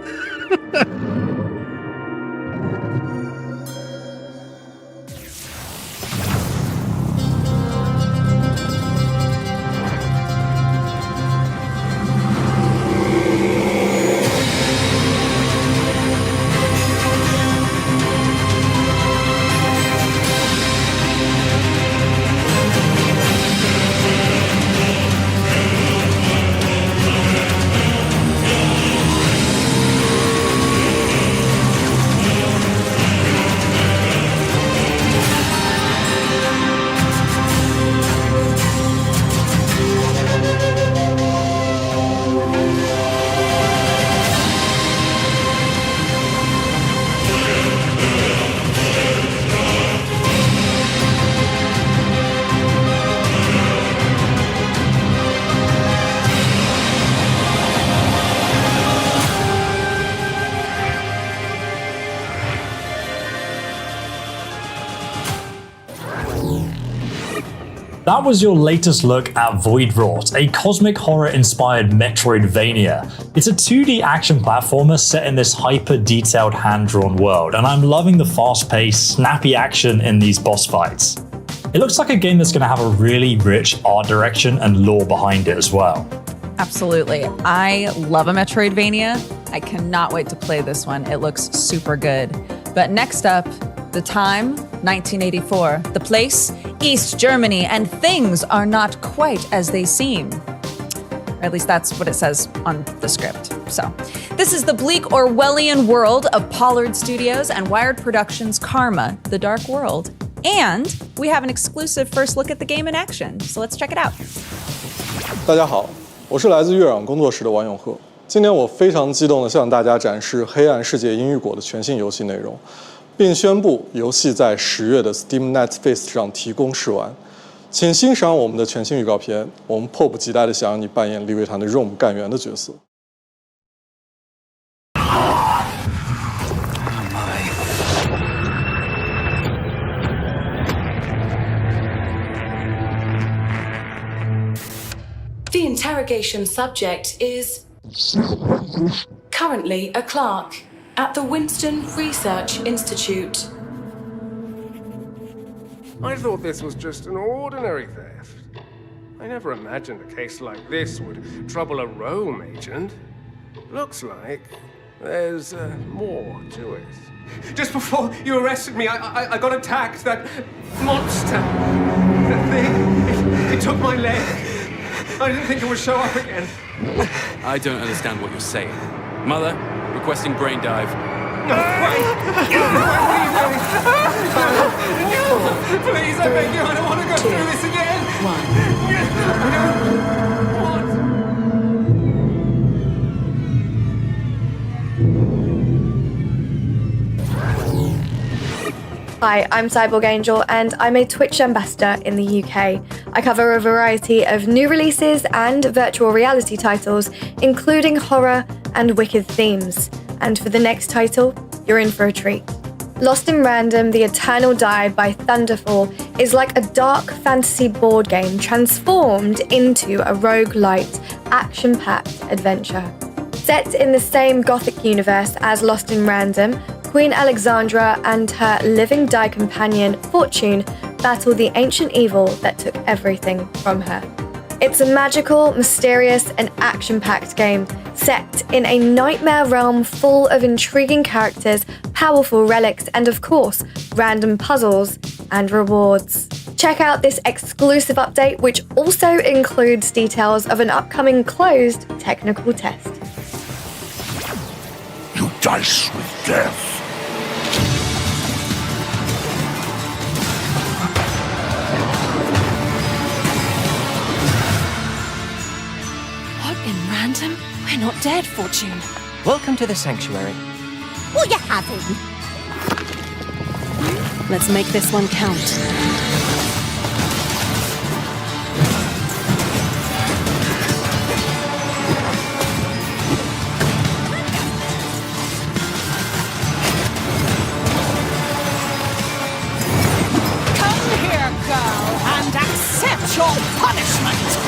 B: That was your latest look at Voidwrought, a cosmic horror-inspired Metroidvania. It's a 2D action platformer set in this hyper-detailed hand-drawn world, and I'm loving the fast-paced, snappy action in these boss fights. It looks like a game that's going to have a really rich art direction and lore behind it as well.
A: Absolutely. I love a Metroidvania. I cannot wait to play this one. It looks super good. But next up, the time, 1984. The place, East Germany, and things are not quite as they seem. Or at least that's what it says on the script. So, this is the bleak Orwellian world of Pollard Studios and Wired Productions' Karma, The Dark World. And we have an exclusive first look at the game in action. So let's check it out.
P: 大家好，我是来自月壤工作室的王永鹤。今年我非常激动地向大家展示《黑暗世界阴郁果》的全新游戏内容。 并宣布游戏在10月的 Steam Next Fest 上提供试玩，请欣赏我们的全新预告片。我们迫不及待地想让你扮演利维坦的 Rome 干员的角色。
R: The interrogation subject is currently a clerk at the Winston Research Institute.
S: I thought this was just an ordinary theft. I never imagined a case like this would trouble a Rome agent. Looks like there's more to it. Just before you arrested me, I got attacked. That monster. That thing. It took my leg. I didn't think it would show up again.
T: I don't understand what you're saying. Mother, requesting brain dive.
S: No, wait! What are you doing? Please, I beg you, I don't want to go through this again!
U: 1. Hi, I'm Cyborg Angel, and I'm a Twitch ambassador in the UK. I cover a variety of new releases and virtual reality titles, including horror and wicked themes. And for the next title, you're in for a treat. Lost in Random: The Eternal Dive by Thunderfall is like a dark fantasy board game transformed into a rogue-lite, action-packed adventure. Set in the same gothic universe as Lost in Random, Queen Alexandra and her living die companion, Fortune, battle the ancient evil that took everything from her. It's a magical, mysterious, and action-packed game set in a nightmare realm full of intriguing characters, powerful relics, and of course, random puzzles and rewards. Check out this exclusive update, which also includes details of an upcoming closed technical test.
Q: You dice with death.
C: What in random? We're not dead, Fortune.
D: Welcome to the sanctuary.
C: What you having? Let's make this one count.
E: Come here, girl, and accept your punishment!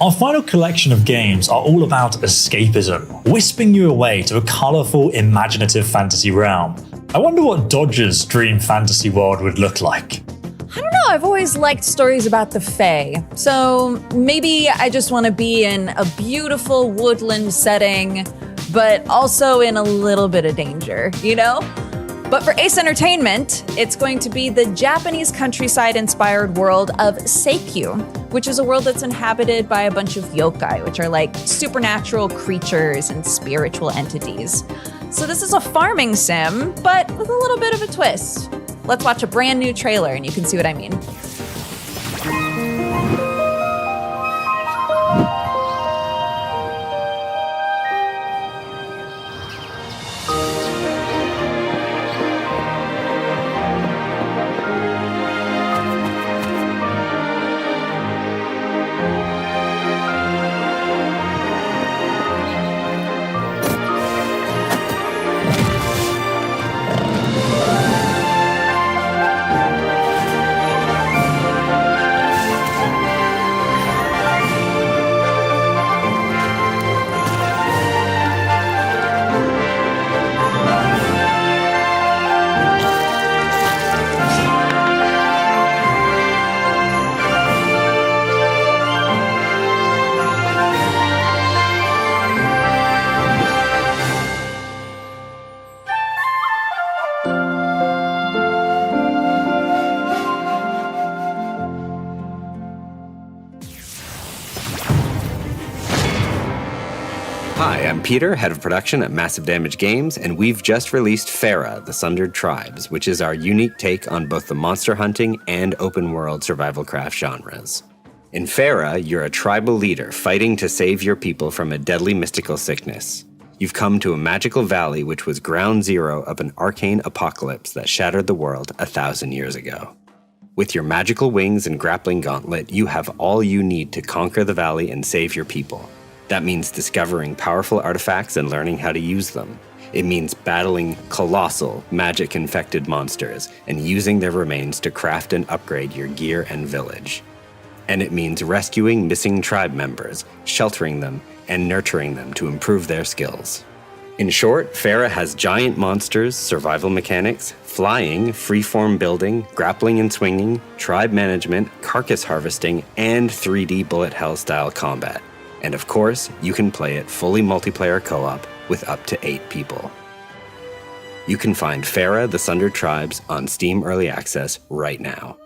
B: Our final collection of games are all about escapism, whisping you away to a colourful, imaginative fantasy realm. I wonder what Dodger's dream fantasy world would look like.
A: I don't know, I've always liked stories about the Fae, so maybe I just want to be in a beautiful woodland setting, but also in a little bit of danger, you know? But for Ace Entertainment, it's going to be the Japanese countryside-inspired world of Seikyu, which is a world that's inhabited by a bunch of yokai, which are like supernatural creatures and spiritual entities. So this is a farming sim, but with a little bit of a twist. Let's watch a brand new trailer and you can see what I mean.
F: Hi, I'm Peter, head of production at Massive Damage Games, and we've just released Farah, the Sundered Tribes, which is our unique take on both the monster hunting and open-world survival craft genres. In Farah, you're a tribal leader fighting to save your people from a deadly mystical sickness. You've come to a magical valley which was ground zero of an arcane apocalypse that shattered the world 1,000 years ago. With your magical wings and grappling gauntlet, you have all you need to conquer the valley and save your people. That means discovering powerful artifacts and learning how to use them. It means battling colossal, magic-infected monsters and using their remains to craft and upgrade your gear and village. And it means rescuing missing tribe members, sheltering them, and nurturing them to improve their skills. In short, Farah has giant monsters, survival mechanics, flying, freeform building, grappling and swinging, tribe management, carcass harvesting, and 3D bullet hell style combat. And of course, you can play it fully multiplayer co-op with up to 8 people. You can find Farah, the Sundered Tribes on Steam Early Access right now.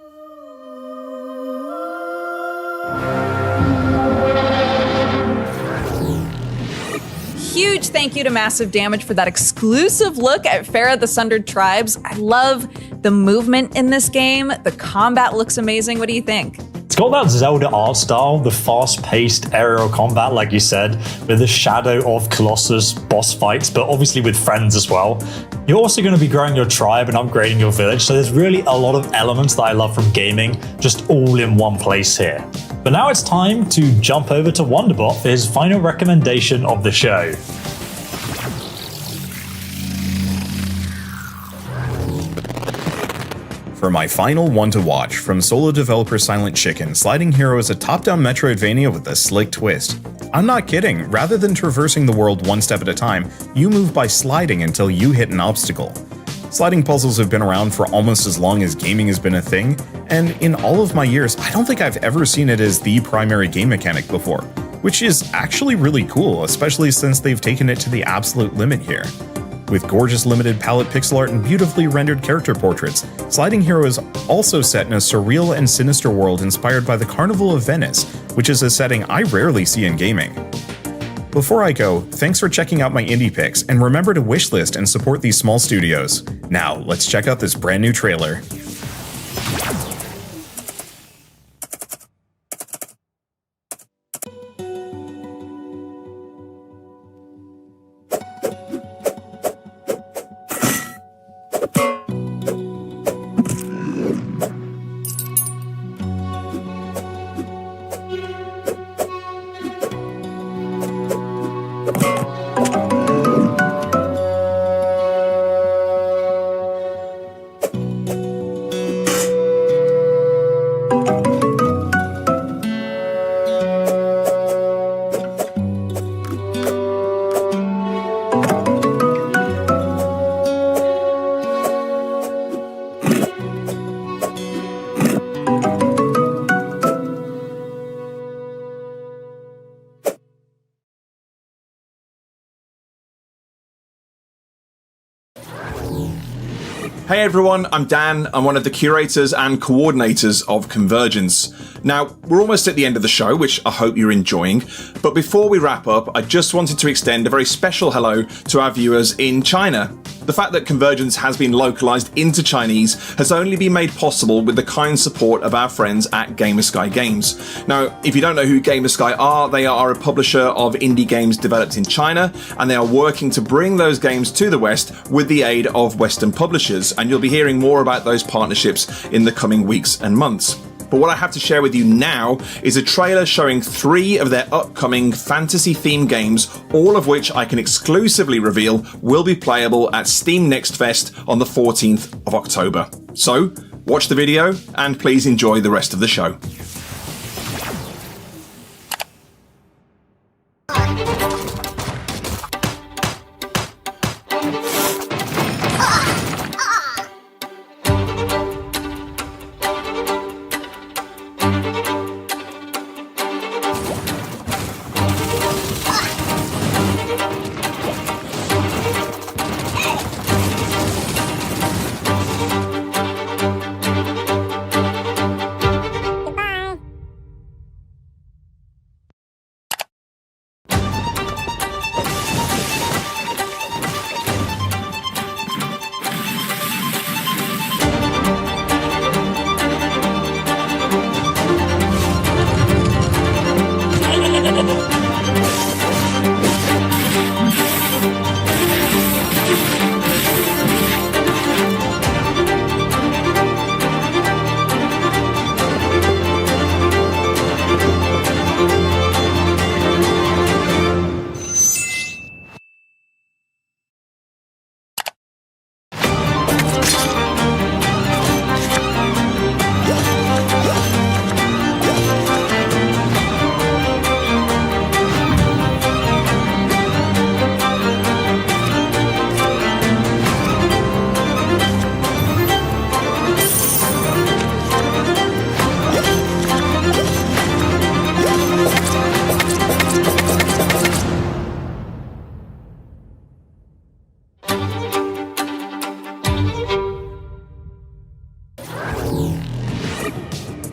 A: Huge thank you to Massive Damage for that exclusive look at Farah, the Sundered Tribes. I love the movement in this game. The combat looks amazing. What do you think?
B: It's got that Zelda art style, the fast-paced aerial combat, like you said, with the Shadow of Colossus boss fights, but obviously with friends as well. You're also going to be growing your tribe and upgrading your village, so there's really a lot of elements that I love from gaming, just all in one place here. But now it's time to jump over to Wonderbot for his final recommendation of the show.
L: For my final one to watch, from solo developer Silent Chicken, Sliding Hero is a top-down Metroidvania with a slick twist. I'm not kidding, rather than traversing the world one step at a time, you move by sliding until you hit an obstacle. Sliding puzzles have been around for almost as long as gaming has been a thing, and in all of my years, I don't think I've ever seen it as the primary game mechanic before, which is actually really cool, especially since they've taken it to the absolute limit here. With gorgeous limited palette pixel art and beautifully rendered character portraits, Sliding Hero is also set in a surreal and sinister world inspired by the Carnival of Venice, which is a setting I rarely see in gaming. Before I go, thanks for checking out my indie picks, and remember to wishlist and support these small studios. Now, let's check out this brand new trailer.
G: Hey everyone, I'm Dan. I'm one of the curators and coordinators of Convergence. Now, we're almost at the end of the show, which I hope you're enjoying, but before we wrap up, I just wanted to extend a very special hello to our viewers in China. The fact that Convergence has been localized into Chinese has only been made possible with the kind support of our friends at Gamersky Games. Now, if you don't know who Gamersky are, they are a publisher of indie games developed in China, and they are working to bring those games to the West with the aid of Western publishers, and you'll be hearing more about those partnerships in the coming weeks and months. But what I have to share with you now is a trailer showing 3 of their upcoming fantasy-themed games, all of which I can exclusively reveal will be playable at Steam Next Fest on the 14th of October. So, watch the video, and please enjoy the rest of the show.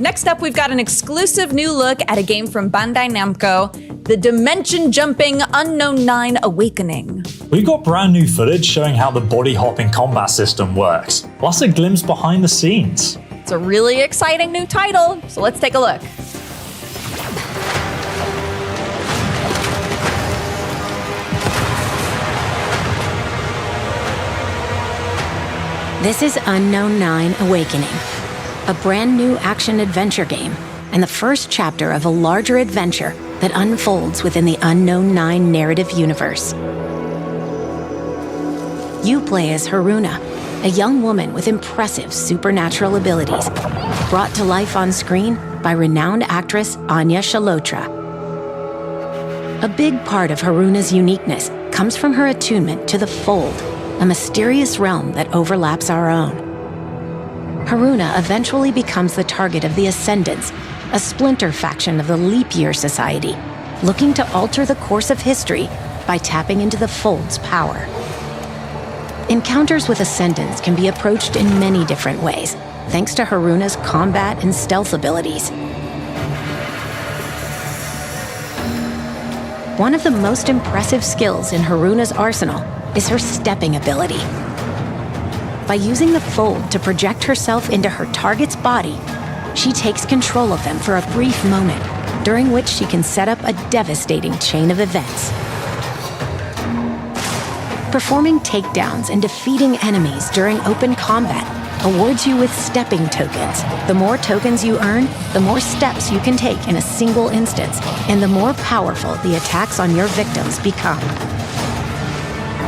A: Next up, we've got an exclusive new look at a game from Bandai Namco, the dimension-jumping Unknown 9 Awakening.
B: We've got brand new footage showing how the body-hopping combat system works, plus a glimpse behind the scenes.
A: It's a really exciting new title, so let's take a look.
I: This is Unknown 9 Awakening, a brand new action-adventure game, and the first chapter of a larger adventure that unfolds within the Unknown 9 narrative universe. You play as Haruna, a young woman with impressive supernatural abilities, brought to life on screen by renowned actress Anya Chalotra. A big part of Haruna's uniqueness comes from her attunement to the Fold, a mysterious realm that overlaps our own. Haruna eventually becomes the target of the Ascendants, a splinter faction of the Leap Year Society, looking to alter the course of history by tapping into the Fold's power. Encounters with Ascendants can be approached in many different ways, thanks to Haruna's combat and stealth abilities. One of the most impressive skills in Haruna's arsenal is her stepping ability. By using the Fold to project herself into her target's body, she takes control of them for a brief moment, during which she can set up a devastating chain of events. Performing takedowns and defeating enemies during open combat awards you with stepping tokens. The more tokens you earn, the more steps you can take in a single instance, and the more powerful the attacks on your victims become.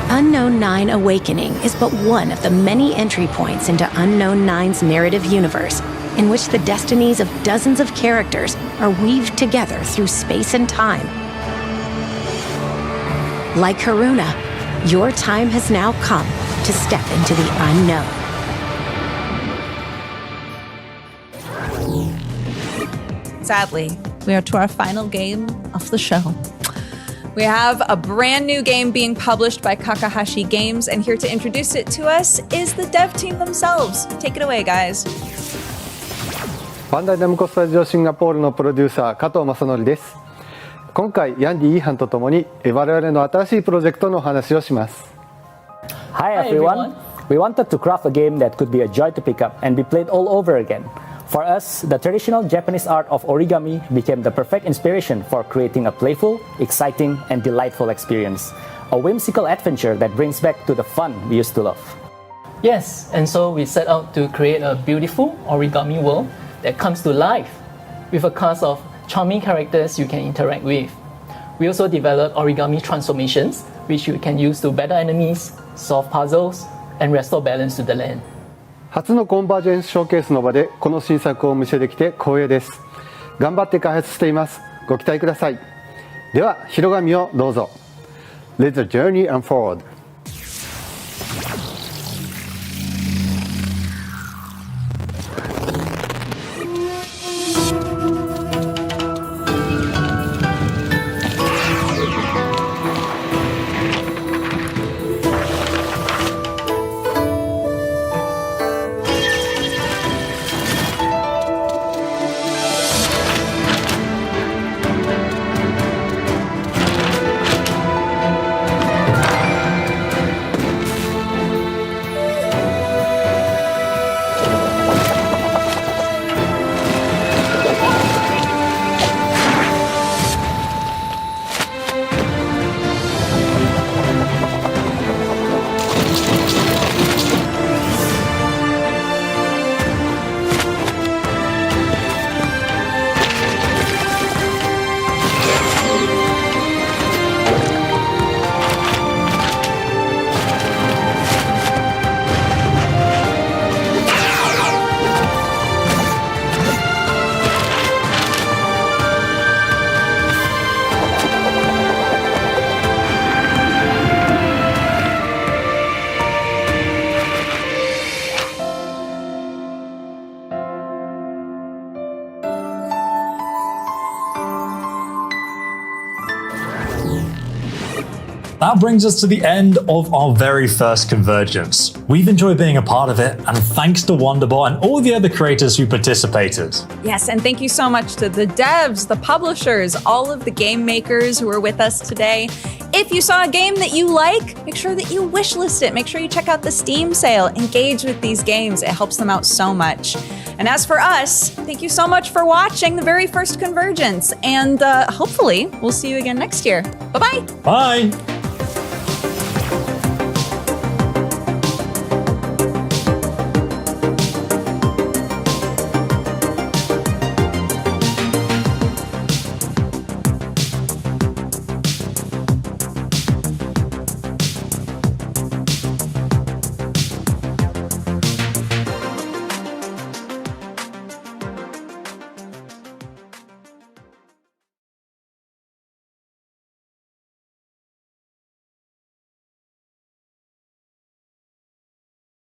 I: Unknown 9 Awakening is but one of the many entry points into Unknown 9's narrative universe, in which the destinies of dozens of characters are weaved together through space and time. Like Haruna, your time has now come to step into the unknown.
A: Sadly, we are to our final game of the show. We have a brand new game being published by Kakahashi Games, and here to introduce it to us is the dev team themselves. Take it away, guys.
H: バンダイナムコスタジオシンガポールのプロデューサー加藤正則です。今回ヤンディ・イーハンとともに我々の新しいプロジェクトのお話をします。
J: Hi everyone. We wanted to craft a game that could be a joy to pick up and be played all over again. For us, the traditional Japanese art of origami became the perfect inspiration for creating a playful, exciting, and delightful experience. A whimsical adventure that brings back to the fun we used to love.
V: Yes, and so we set out to create a beautiful origami world that comes to life with a cast of charming characters you can interact with. We also developed origami transformations, which you can use to battle enemies, solve puzzles, and restore balance to the land.
H: 初のコンバージェンスショーケースの場でこの新作をお見せできて光栄です。頑張って開発しています。ご期待ください。では、広がみをどうぞ。Let the journey unfold.
B: That brings us to the end of our very first Convergence. We've enjoyed being a part of it, and thanks to Wonderbot and all the other creators who participated.
A: Yes, and thank you so much to the devs, the publishers, all of the game makers who are with us today. If you saw a game that you like, make sure that you wishlist it. Make sure you check out the Steam sale. Engage with these games. It helps them out so much. And as for us, thank you so much for watching the very first Convergence. And hopefully, we'll see you again next year. Bye-bye.
B: Bye.